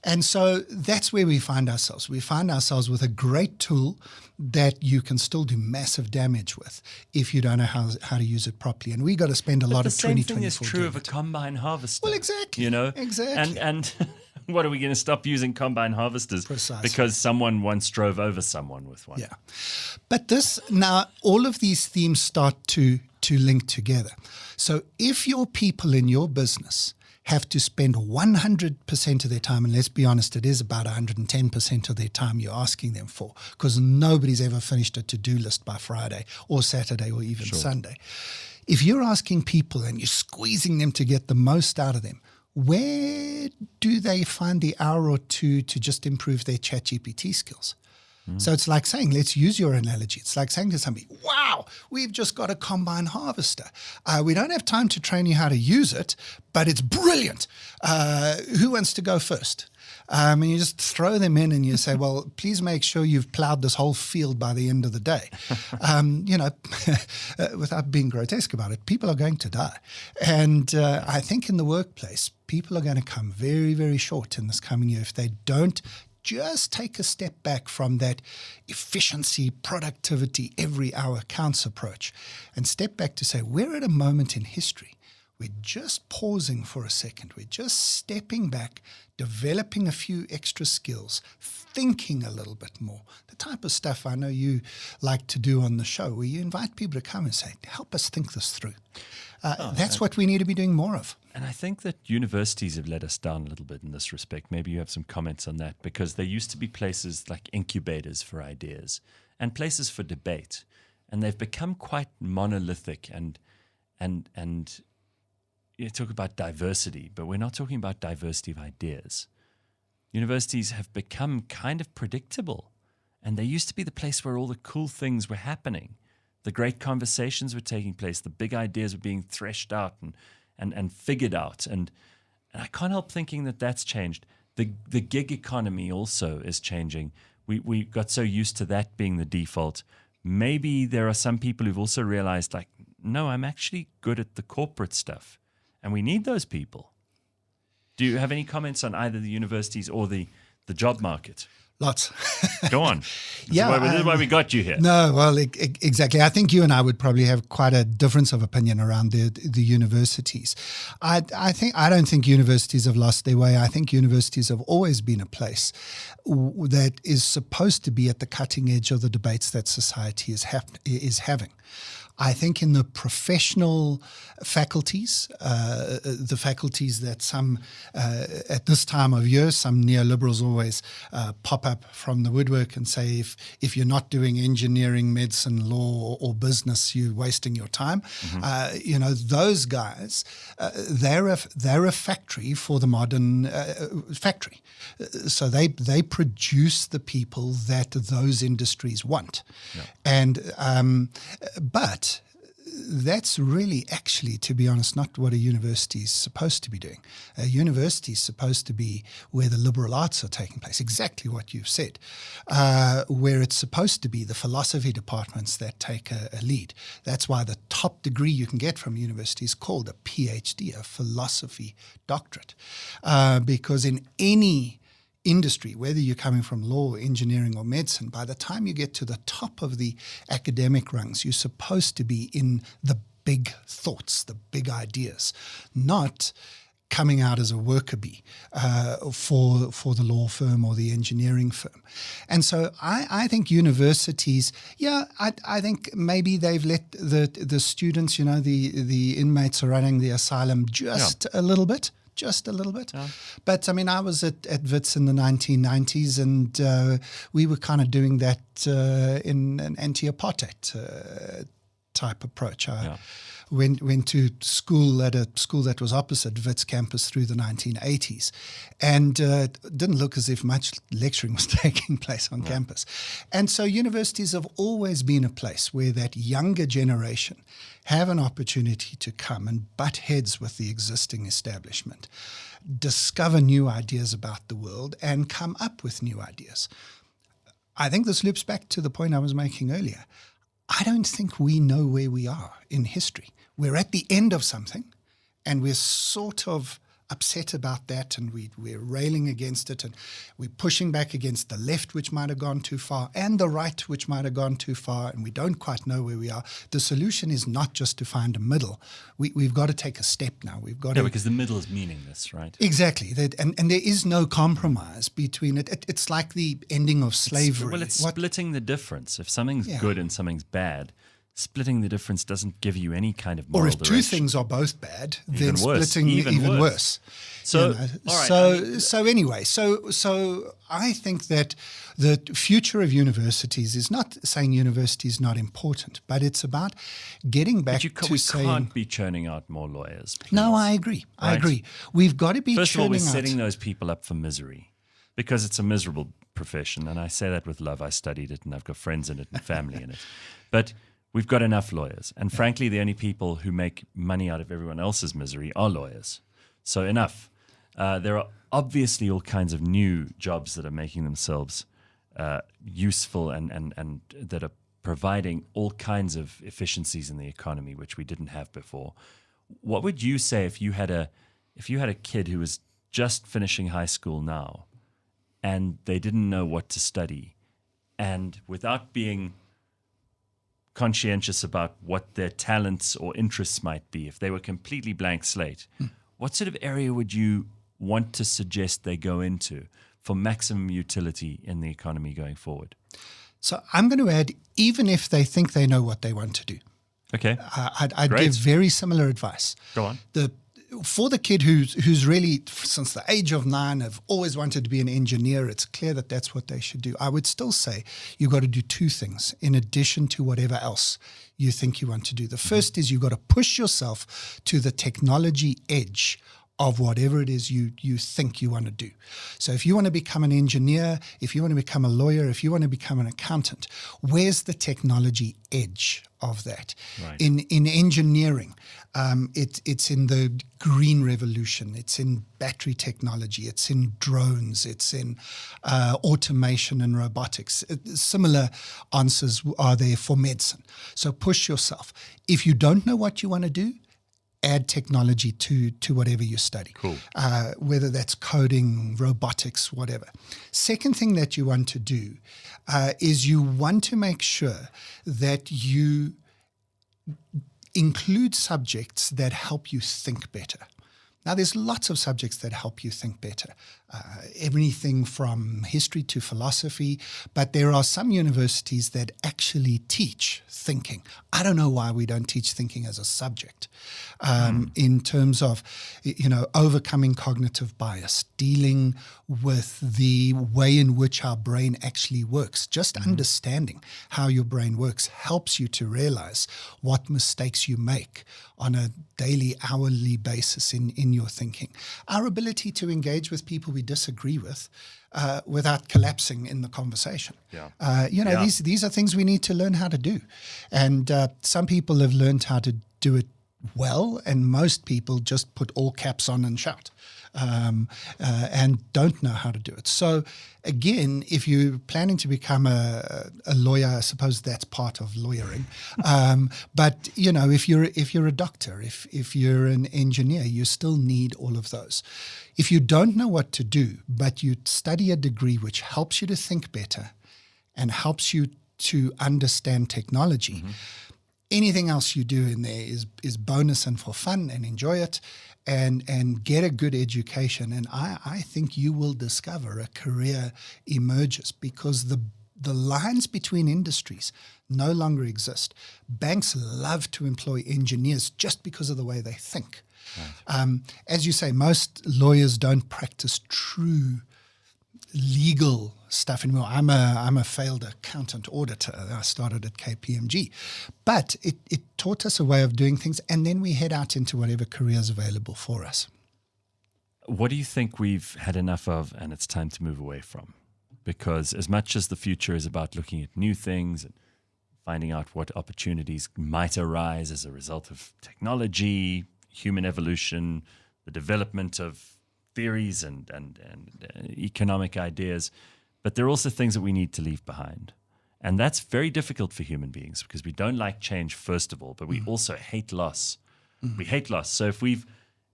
B: And so that's where we find ourselves. We find ourselves with a great tool that you can still do massive damage with if you don't know how to use it properly. And we got to spend a lot of 2024
A: the same thing is true of a combine harvester.
B: Well, exactly. Exactly.
A: And what, are we going to stop using combine harvesters?
B: Precisely.
A: Because someone once drove over someone with one?
B: Yeah. But now all of these themes start to link together. So if your people in your business have to spend 100% of their time, and let's be honest, it is about 110% of their time you're asking them for, because nobody's ever finished a to-do list by Friday or Saturday or even Sunday. If you're asking people and you're squeezing them to get the most out of them, where do they find the hour or two to just improve their ChatGPT skills? So it's like saying, let's use your analogy. It's like saying to somebody, wow, we've just got a combine harvester. We don't have time to train you how to use it, but it's brilliant. Who wants to go first? And you just throw them in and you say, well, please make sure you've plowed this whole field by the end of the day. Without being grotesque about it, people are going to die. And I think in the workplace, people are going to come very, very short in this coming year if they don't just take a step back from that efficiency, productivity, every hour counts approach and step back to say, we're at a moment in history. We're just pausing for a second. We're just stepping back, developing a few extra skills, thinking a little bit more. The type of stuff I know you like to do on the show, where you invite people to come and say, help us think this through. That's what we need to be doing more of.
A: And I think that universities have let us down a little bit in this respect. Maybe you have some comments on that, because there used to be places like incubators for ideas and places for debate, and they've become quite monolithic. And you talk about diversity, but we're not talking about diversity of ideas. Universities have become kind of predictable, and they used to be the place where all the cool things were happening. The great conversations were taking place. The big ideas were being threshed out and figured out. And I can't help thinking that that's changed. The gig economy also is changing. We got so used to that being the default. Maybe there are some people who've also realized, like, no, I'm actually good at the corporate stuff. And we need those people. Do you have any comments on either the universities or the job market?
B: Lots.
A: Go on. This is why we got you here.
B: No, well, exactly. I think you and I would probably have quite a difference of opinion around the universities. I don't think universities have lost their way. I think universities have always been a place that is supposed to be at the cutting edge of the debates that society is having. I think in the professional faculties, the faculties that some, at this time of year, some neoliberals always pop up from the woodwork and say, if you're not doing engineering, medicine, law, or business, you're wasting your time. Those guys, they're a factory for the modern factory. So they produce the people that those industries want. Yeah. And but that's really actually, to be honest, not what a university is supposed to be doing. A university is supposed to be where the liberal arts are taking place, exactly what you've said, where it's supposed to be the philosophy departments that take a lead. That's why the top degree you can get from university is called a PhD, a philosophy doctorate, because in any industry, whether you're coming from law, engineering, or medicine, by the time you get to the top of the academic rungs, you're supposed to be in the big thoughts, the big ideas, not coming out as a worker bee for the law firm or the engineering firm. And so I think universities, I think maybe they've let the students, the inmates are running the asylum just a little bit. Just a little bit. Yeah. But I mean, I was at WITS in the 1990s, and we were kind of doing that in an anti-apartheid type approach. I went to school at a school that was opposite WITS campus through the 1980s, and it didn't look as if much lecturing was taking place on campus. And so universities have always been a place where that younger generation have an opportunity to come and butt heads with the existing establishment, discover new ideas about the world, and come up with new ideas. I think this loops back to the point I was making earlier. I don't think we know where we are in history. We're at the end of something, and we're sort of upset about that, and we're railing against it, and we're pushing back against the left, which might have gone too far, and the right, which might have gone too far, and we don't quite know where we are. The solution is not just to find a middle. We've got to take a step now. We've got to,
A: because the middle is meaningless, right?
B: Exactly, and there is no compromise between it. It's like the ending of slavery.
A: It's splitting the difference. If something's good and something's bad, splitting the difference doesn't give you any kind of moral
B: direction. Or if
A: direction.
B: two things are both bad,
A: even
B: then splitting even worse.
A: So,
B: Anyway, I think that the future of universities is not saying university is not important, but it's about getting back to saying...
A: We can't be churning out more lawyers. Please.
B: No, I agree. Right? I agree. We've got to be
A: First of all, we're setting
B: out.
A: those people up for misery because it's a miserable profession, and I say that with love. I studied it, and I've got friends in it and family in it. But we've got enough lawyers. And frankly, the only people who make money out of everyone else's misery are lawyers. So enough. There are obviously all kinds of new jobs that are making themselves useful and that are providing all kinds of efficiencies in the economy, which we didn't have before. What would you say if you had a kid who was just finishing high school now and they didn't know what to study, and without being conscientious about what their talents or interests might be, if they were completely blank slate, what sort of area would you want to suggest they go into for maximum utility in the economy going forward?
B: So I'm going to add, even if they think they know what they want to do.
A: Okay.
B: I'd give very similar advice.
A: Go on.
B: For the kid who's really, since the age of 9, have always wanted to be an engineer, it's clear that that's what they should do. I would still say you've got to do two things in addition to whatever else you think you want to do. The first is you've got to push yourself to the technology edge of whatever it is you think you want to do. So if you want to become an engineer, if you want to become a lawyer, if you want to become an accountant, where's the technology edge of that?
A: Right.
B: In engineering, it's in the green revolution, it's in battery technology, it's in drones, it's in automation and robotics. Similar answers are there for medicine. So push yourself. If you don't know what you want to do, add technology to whatever you study.
A: Cool.
B: Whether that's coding, robotics, whatever. Second thing that you want to do is you want to make sure that you include subjects that help you think better. Now, there's lots of subjects that help you think better, everything from history to philosophy, but there are some universities that actually teach thinking. I don't know why we don't teach thinking as a subject in terms of, overcoming cognitive bias, dealing with the way in which our brain actually works. Just understanding how your brain works helps you to realize what mistakes you make on a daily, hourly basis in your thinking. Our ability to engage with people we disagree with without collapsing in the conversation. These are things we need to learn how to do. And some people have learned how to do it well, and most people just put all caps on and shout. And don't know how to do it. So again, if you're planning to become a lawyer, I suppose that's part of lawyering. But if you're a doctor, if you're an engineer, you still need all of those. If you don't know what to do, but you study a degree which helps you to think better and helps you to understand technology, anything else you do in there is bonus and for fun, and enjoy it. And get a good education. And I think you will discover a career emerges, because the lines between industries no longer exist. Banks love to employ engineers just because of the way they think. Right. As you say, most lawyers don't practice true legal stuff anymore. I'm a failed accountant auditor. I started at KPMG, but it taught us a way of doing things, and then we head out into whatever career is available for us.
A: What do you think we've had enough of and it's time to move away from? Because as much as the future is about looking at new things and finding out what opportunities might arise as a result of technology, human evolution, the development of theories and economic ideas, but there are also things that we need to leave behind. And that's very difficult for human beings, because we don't like change, first of all, but we also hate loss. We hate loss. So if we've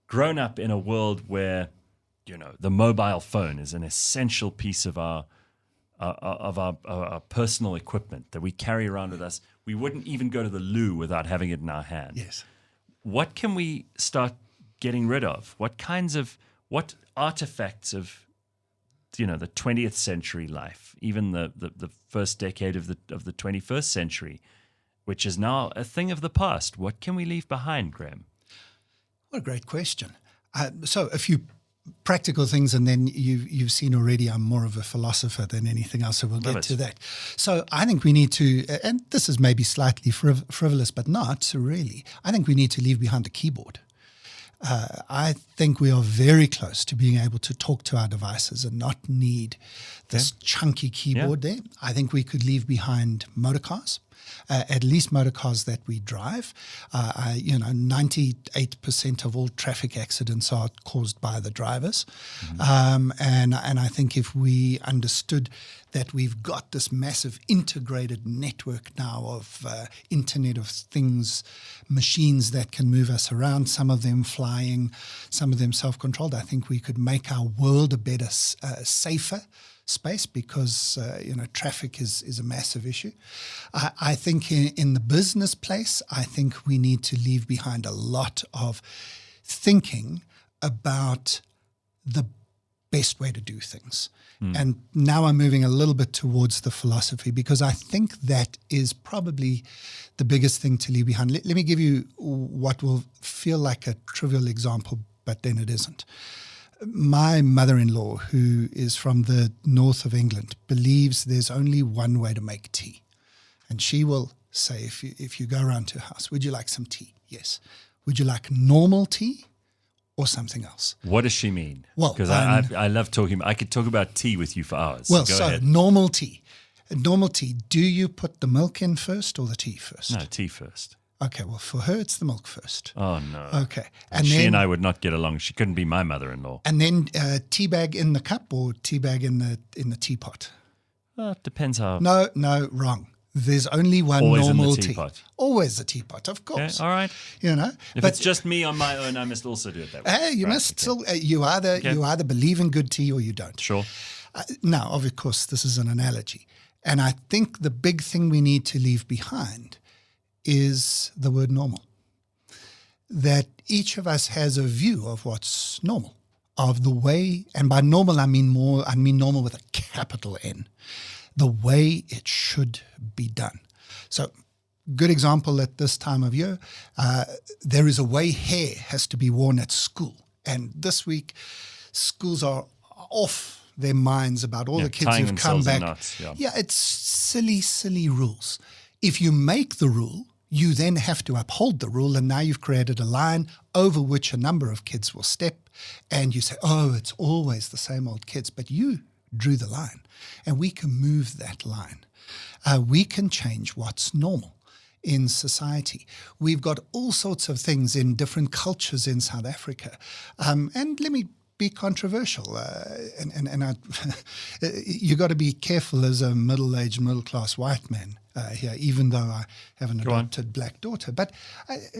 A: grown up in a world where, the mobile phone is an essential piece of our personal equipment that we carry around with us, we wouldn't even go to the loo without having it in our hand.
B: Yes.
A: What can we start getting rid of? What artifacts of the 20th century life, even the first decade of the 21st century, which is now a thing of the past? What can we leave behind, Graeme?
B: What a great question. So a few practical things, and then you've seen already I'm more of a philosopher than anything else, so we'll get to that. So I think we need to, and this is maybe slightly frivolous, but not really, I think we need to leave behind the keyboard. I think we are very close to being able to talk to our devices and not need this chunky keyboard there. I think we could leave behind motor cars, at least motor cars that we drive. 98% of all traffic accidents are caused by the drivers. And I think if we understood that we've got this massive integrated network now of Internet of Things machines that can move us around, some of them flying, some of them self-controlled, I think we could make our world a better, safer space, because traffic is a massive issue. I think in the business place, I think we need to leave behind a lot of thinking about the best way to do things. And now I'm moving a little bit towards the philosophy, because I think that is probably the biggest thing to leave behind. Let me give you what will feel like a trivial example, but then it isn't. My mother-in-law, who is from the north of England, believes there's only one way to make tea. And she will say, if you go around to her house, would you like some tea? Yes. Would you like normal tea or something else?
A: What does she mean?
B: Well,
A: because I love talking. I could talk about tea with you for hours.
B: Well,
A: Go ahead.
B: Normal tea. Normal tea. Do you put the milk in first or the tea first?
A: No, tea first.
B: Okay, well, for her, it's the milk first.
A: Oh, no.
B: Okay.
A: And she and I would not get along. She couldn't be my mother-in-law.
B: And then tea bag in the cup or tea bag in the teapot?
A: Well, it depends how.
B: No, wrong. There's only one
A: Always in the
B: normal tea.
A: teapot.
B: Always the teapot, of course.
A: Okay, all right. If
B: but
A: it's just me on my own, I must also do it that way.
B: you
A: Right,
B: must
A: okay.
B: still. You either believe in good tea or you don't.
A: Sure.
B: Now, of course, this is an analogy, and I think the big thing we need to leave behind is the word normal. That each of us has a view of what's normal, of the way, and by normal I mean normal with a capital N, the way it should be done. So, good example at this time of year, there is a way hair has to be worn at school. And this week, schools are off their minds about all the kids who've come back.
A: Nuts,
B: It's silly rules. If you make the rule, you then have to uphold the rule, and now you've created a line over which a number of kids will step, and you say, oh, it's always the same old kids. But you drew the line, and we can move that line. We can change what's normal in society. We've got all sorts of things in different cultures in South Africa. And let me be controversial. You got to be careful as a middle-aged, middle-class white man here, even though I have an adopted black daughter. But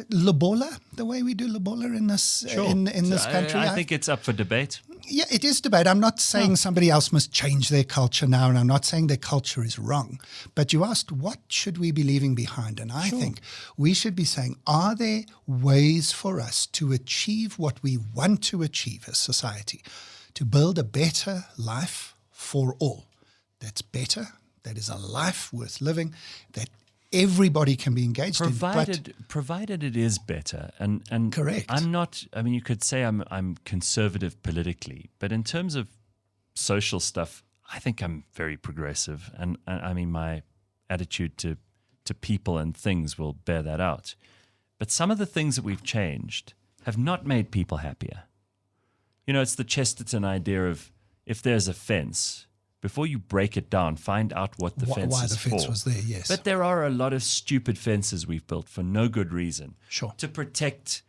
B: lobola, the way we do lobola in this in this country,
A: I think it's up for debate.
B: Yeah, it is debate. I'm not saying somebody else must change their culture now, and I'm not saying their culture is wrong. But you asked, what should we be leaving behind? And I think we should be saying, are there ways for us to achieve what we want to achieve as society, to build a better life for all? That's better, that is a life worth living, that everybody can be engaged
A: provided it is better, and
B: correct.
A: I'm not. I mean, you could say I'm conservative politically, but in terms of social stuff, I think I'm very progressive, and I mean my attitude to people and things will bear that out. But some of the things that we've changed have not made people happier. You know, it's the Chesterton idea of if there's a fence, before you break it down, find out what the fence is for.
B: Why the fence was there, yes.
A: But there are a lot of stupid fences we've built for no good reason.
B: Sure.
A: To protect,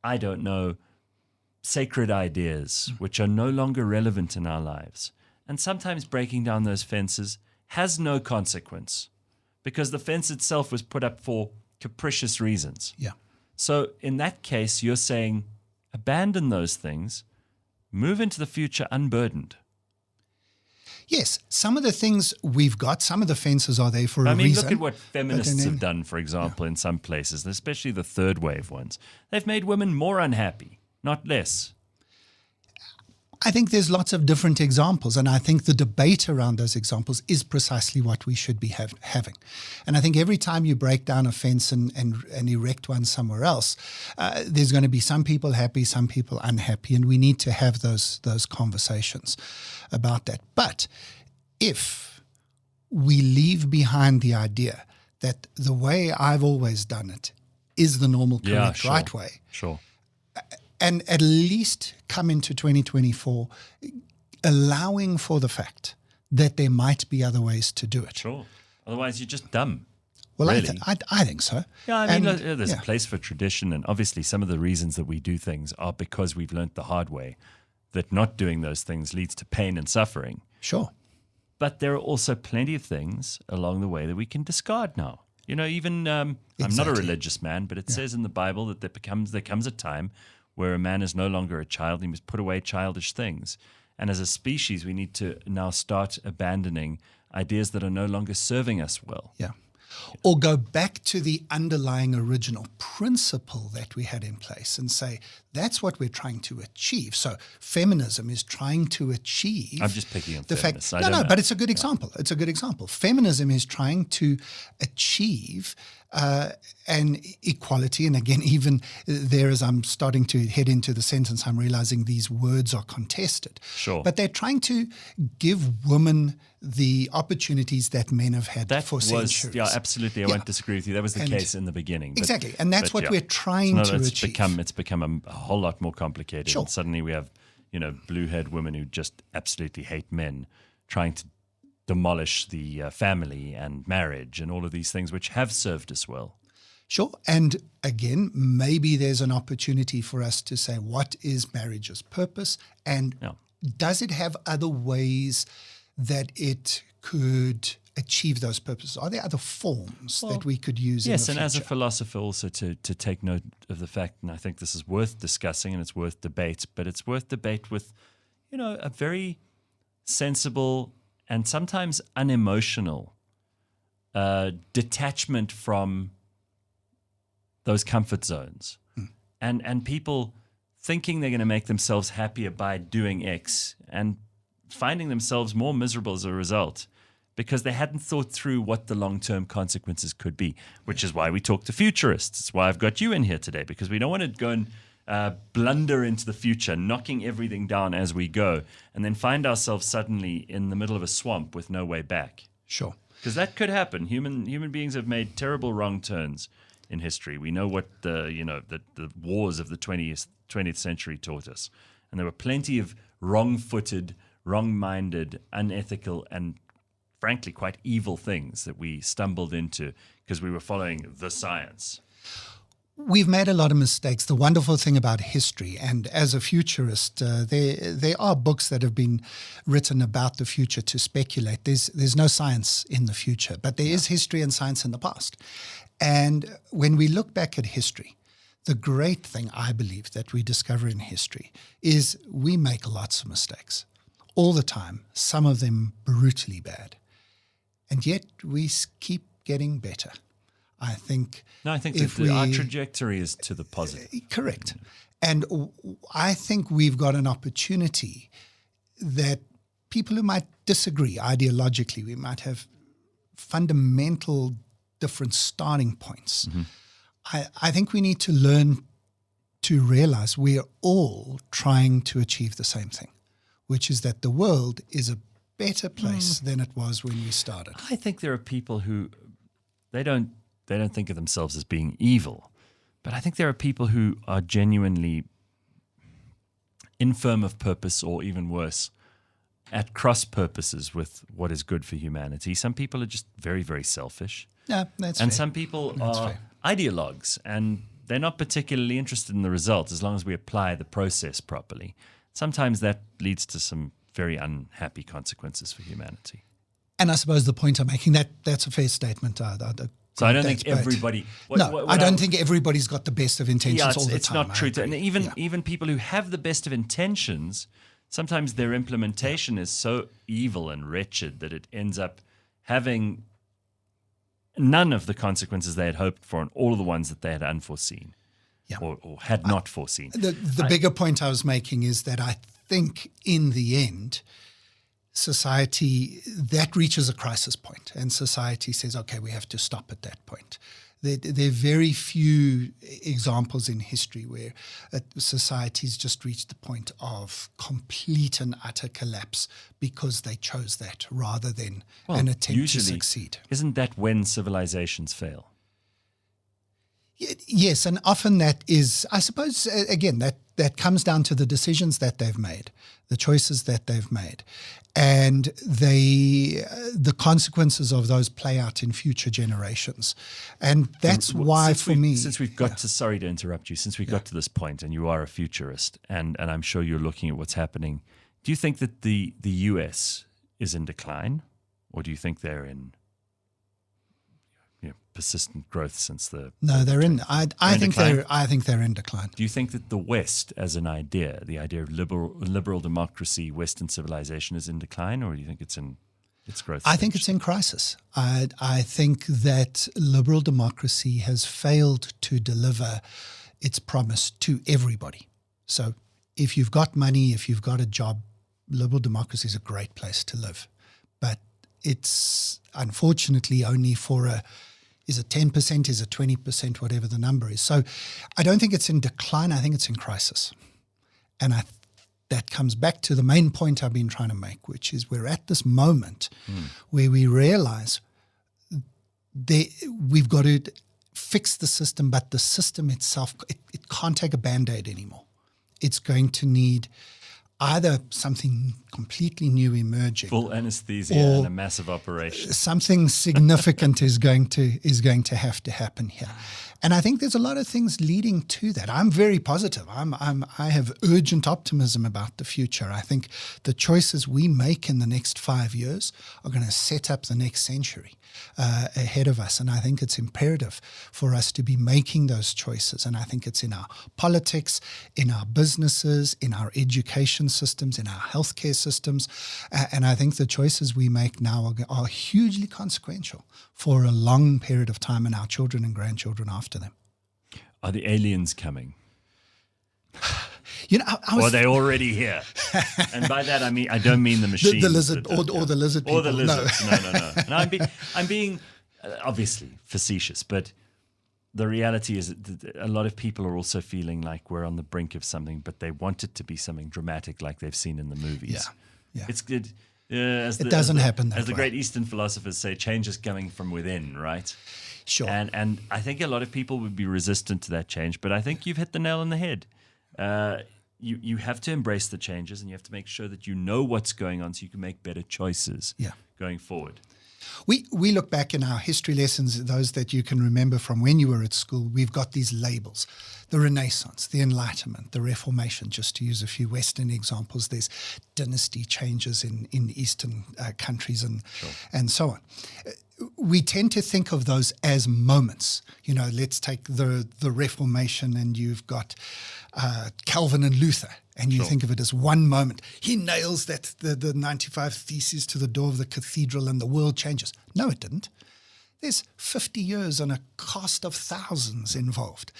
A: I don't know, sacred ideas, which are no longer relevant in our lives. And sometimes breaking down those fences has no consequence because the fence itself was put up for capricious reasons.
B: Yeah.
A: So in that case, you're saying abandon those things, move into the future unburdened.
B: Yes, some of the things we've got, some of the fences are there for a reason.
A: Look at what feminists have done, for example, in some places, especially the third wave ones. They've made women more unhappy, not less.
B: I think there's lots of different examples, and I think the debate around those examples is precisely what we should be having. And I think every time you break down a fence and erect one somewhere else, there's going to be some people happy, some people unhappy, and we need to have those conversations about that. But if we leave behind the idea that the way I've always done it is the normal, correct, right way,
A: Sure.
B: and at least come into 2024 allowing for the fact that there might be other ways to do it.
A: Sure. Otherwise, you're just dumb.
B: Well,
A: really.
B: I think so.
A: Yeah, I mean, there's a place for tradition, and obviously some of the reasons that we do things are because we've learnt the hard way that not doing those things leads to pain and suffering.
B: Sure.
A: But there are also plenty of things along the way that we can discard now. You know, even I'm not a religious man, but it says in the Bible that there comes a time where a man is no longer a child. He must put away childish things. And as a species, we need to now start abandoning ideas that are no longer serving us well.
B: Yeah. Or go back to the underlying original principle that we had in place and say, that's what we're trying to achieve. So feminism is trying to achieve.
A: I'm just picking on
B: the
A: feminists.
B: fact. No, but it's a good example. It's a good example. Feminism is trying to achieve an equality. And again, even there, as I'm starting to head into the sentence, I'm realizing these words are contested.
A: Sure.
B: But they're trying to give women the opportunities that men have had for centuries.
A: Yeah, absolutely. I won't disagree with you. That was the case in the beginning.
B: Exactly. And that's what we're trying to achieve.
A: It's become a whole lot more complicated.
B: Sure.
A: And suddenly we have, blue-haired women who just absolutely hate men trying to demolish the family and marriage and all of these things which have served us well.
B: Sure. And again, maybe there's an opportunity for us to say, what is marriage's purpose? And does it have other ways that it could achieve those purposes? Are there other forms that we could use in the
A: Yes,
B: future?
A: and as a philosopher also to take note of the fact, and I think this is worth discussing and it's worth debate, but it's worth debate with, a very sensible and sometimes unemotional detachment from those comfort zones. And people thinking they're going to make themselves happier by doing X and finding themselves more miserable as a result because they hadn't thought through what the long-term consequences could be, which is why we talk to futurists. It's why I've got you in here today, because we don't want to go and blunder into the future, knocking everything down as we go, and then find ourselves suddenly in the middle of a swamp with no way back.
B: Sure.
A: Because that could happen. Human beings have made terrible wrong turns in history. We know what the wars of the 20th century taught us. And there were plenty of wrong-footed, wrong-minded, unethical, and frankly quite evil things that we stumbled into because we were following the science.
B: We've made a lot of mistakes. The wonderful thing about history, and as a futurist, there are books that have been written about the future to speculate. There's no science in the future, but there is history and science in the past. And when we look back at history, the great thing I believe that we discover in history is we make lots of mistakes all the time, some of them brutally bad. And yet we keep getting better. I think
A: our trajectory is to the positive.
B: Correct. And I think we've got an opportunity that people who might disagree ideologically, we might have fundamental different starting points. I think we need to learn to realize we are all trying to achieve the same thing, which is that the world is a better place than it was when we started.
A: I think there are people who they don't think of themselves as being evil, but I think there are people who are genuinely infirm of purpose, or even worse, at cross purposes with what is good for humanity. Some people are just very, very selfish.
B: Yeah, that's
A: and
B: fair.
A: some people
B: That's
A: are
B: fair.
A: ideologues, and they're not particularly interested in the result as long as we apply the process properly. Sometimes that leads to some very unhappy consequences for humanity.
B: And I suppose the point I'm making, that's a fair statement.
A: So I don't think everybody...
B: I don't think everybody's got the best of intentions all the time.
A: It's not true. And even people who have the best of intentions, sometimes their implementation is so evil and wretched that it ends up having none of the consequences they had hoped for and all of the ones that they had unforeseen or had not foreseen.
B: The bigger point I was making is that I think in the end, society, that reaches a crisis point, and society says, okay, we have to stop at that point. There are very few examples in history where societies just reached the point of complete and utter collapse because they chose that rather than an attempt to succeed.
A: Isn't that when civilizations fail?
B: Yes, and often that is, I suppose, again, that comes down to the decisions that they've made, the choices that they've made, and the consequences of those play out in future generations. And that's why, for me...
A: Since we've got to, sorry to interrupt you, since we got to this point, and you are a futurist, and I'm sure you're looking at what's happening, do you think that the US is in decline, or do you think they're in persistent growth since the...
B: No, they're in... I think they're in decline.
A: Do you think that the West as an idea, the idea of liberal democracy, Western civilization is in decline, or do you think it's in its growth stage?
B: I think it's in crisis. I think that liberal democracy has failed to deliver its promise to everybody. So if you've got money, if you've got a job, liberal democracy is a great place to live. But it's unfortunately only for is it 10%, is it 20%, whatever the number is. So I don't think it's in decline, I think it's in crisis. And that comes back to the main point I've been trying to make, which is we're at this moment where we realize we've got to fix the system, but the system itself, it can't take a Band-Aid anymore. It's going to need either something completely new emerging.
A: Full anesthesia and a massive operation.
B: Something significant is going to have to happen here. And I think there's a lot of things leading to that. I'm very positive. I have urgent optimism about the future. I think the choices we make in the next 5 years are going to set up the next century ahead of us. And I think it's imperative for us to be making those choices. And I think it's in our politics, in our businesses, in our education systems, in our healthcare systems. And I think the choices we make now are hugely consequential for a long period of time, and our children and grandchildren after them.
A: Are the aliens coming?
B: You know,
A: or are they already here? And by that I don't mean the machines.
B: The lizard or the lizard people.
A: Or the lizards. No. And I'm being obviously facetious, but the reality is that a lot of people are also feeling like we're on the brink of something, but they want it to be something dramatic like they've seen in the movies.
B: Yeah.
A: It's good.
B: It doesn't happen that way.
A: As the great Eastern philosophers say, change is coming from within, right?
B: Sure.
A: And I think a lot of people would be resistant to that change, but I think you've hit the nail on the head. You have to embrace the changes, and you have to make sure that you know what's going on so you can make better choices going forward.
B: We look back in our history lessons, those that you can remember from when you were at school, we've got these labels: the Renaissance, the Enlightenment, the Reformation, just to use a few Western examples. There's dynasty changes in Eastern countries and so on. We tend to think of those as moments. You know, let's take the Reformation, and you've got Calvin and Luther, and you think of it as one moment. He nails the 95 Theses to the door of the cathedral and the world changes. No, it didn't. There's 50 years and a cast of thousands involved.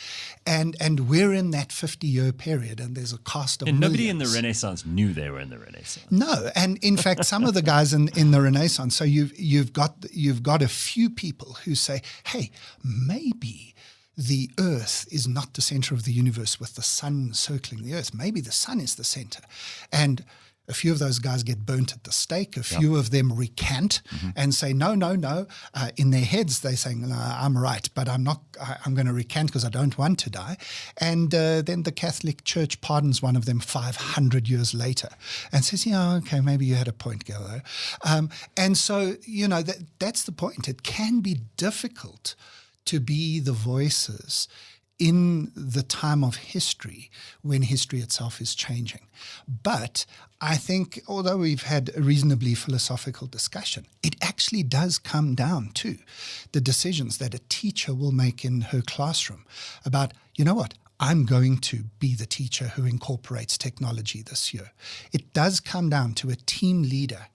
B: And we're in that 50-year period, and there's a cast of
A: and
B: millions.
A: Nobody in the Renaissance knew they were in the Renaissance.
B: No, and in fact, some of the guys in the Renaissance, so you've got a few people who say, hey, maybe the earth is not the center of the universe with the sun circling the earth. Maybe the sun is the center. And a few of those guys get burnt at the stake. A few of them recant and say, no. In their heads, they're saying, no, I'm right, but I'm not. I'm going to recant because I don't want to die. And then the Catholic Church pardons one of them 500 years later and says, yeah, okay, maybe you had a point, Gareth. And so, you know, that's the point. It can be difficult to be the voices in the time of history when history itself is changing. But I think, although we've had a reasonably philosophical discussion, it actually does come down to the decisions that a teacher will make in her classroom about, you know what, I'm going to be the teacher who incorporates technology this year. It does come down to a team leader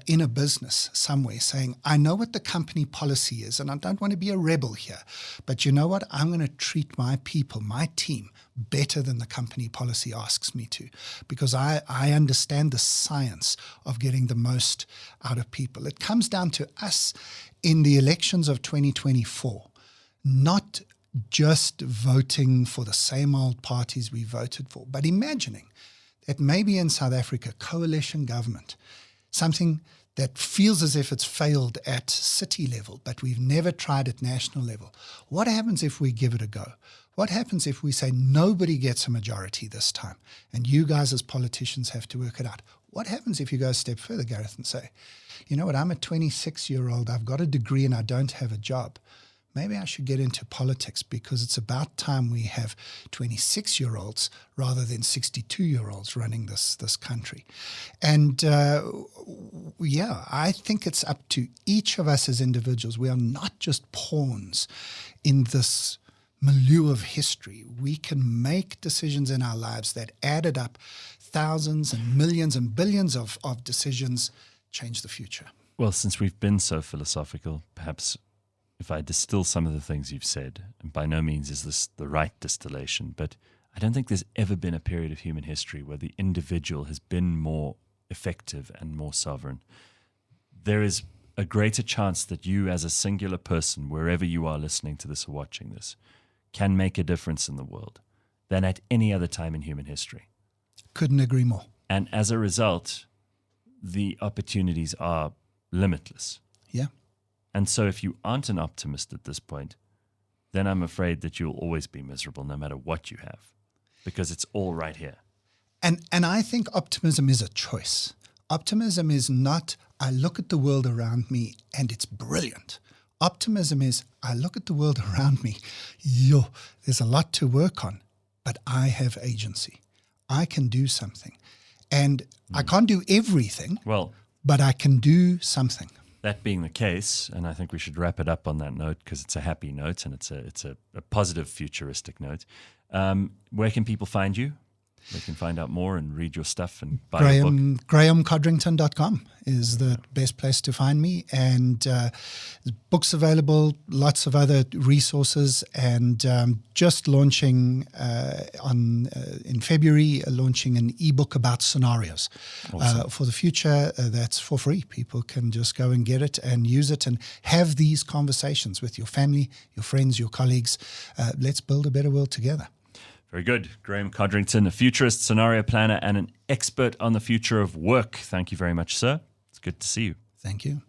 B: in a business somewhere saying, I know what the company policy is, and I don't want to be a rebel here, but you know what? I'm going to treat my people, my team, better than the company policy asks me to, because I understand the science of getting the most out of people. It comes down to us in the elections of 2024, not just voting for the same old parties we voted for, but imagining that maybe in South Africa, coalition government, something that feels as if it's failed at city level, but we've never tried at national level. What happens if we give it a go? What happens if we say nobody gets a majority this time and you guys as politicians have to work it out? What happens if you go a step further, Gareth, and say, you know what, I'm a 26-year-old, I've got a degree and I don't have a job. Maybe I should get into politics because it's about time we have 26-year-olds rather than 62-year-olds running this country. And I think it's up to each of us as individuals. We are not just pawns in this milieu of history. We can make decisions in our lives that added up thousands and millions and billions of decisions, change the future.
A: Well, since we've been so philosophical, perhaps if I distill some of the things you've said, and by no means is this the right distillation, but I don't think there's ever been a period of human history where the individual has been more effective and more sovereign. There is a greater chance that you as a singular person, wherever you are listening to this or watching this, can make a difference in the world than at any other time in human history.
B: Couldn't agree more.
A: And as a result, the opportunities are limitless.
B: Yeah.
A: And so if you aren't an optimist at this point, then I'm afraid that you'll always be miserable no matter what you have, because it's all right here.
B: And I think optimism is a choice. Optimism is not, I look at the world around me and it's brilliant. Optimism is, I look at the world around me, there's a lot to work on, but I have agency. I can do something. And I can't do everything, but I can do something.
A: That being the case, and I think we should wrap it up on that note because it's a happy note and it's a positive futuristic note. Where can people find you? They can find out more and read your stuff and buy your book.
B: GraemeCodrington.com is the best place to find me. And there's books available, lots of other resources, and just launching in February, launching an ebook about scenarios for the future. That's for free. People can just go and get it and use it and have these conversations with your family, your friends, your colleagues. Let's build a better world together.
A: Very good. Graeme Codrington, a futurist, scenario planner, and an expert on the future of work. Thank you very much, sir. It's good to see you.
B: Thank you.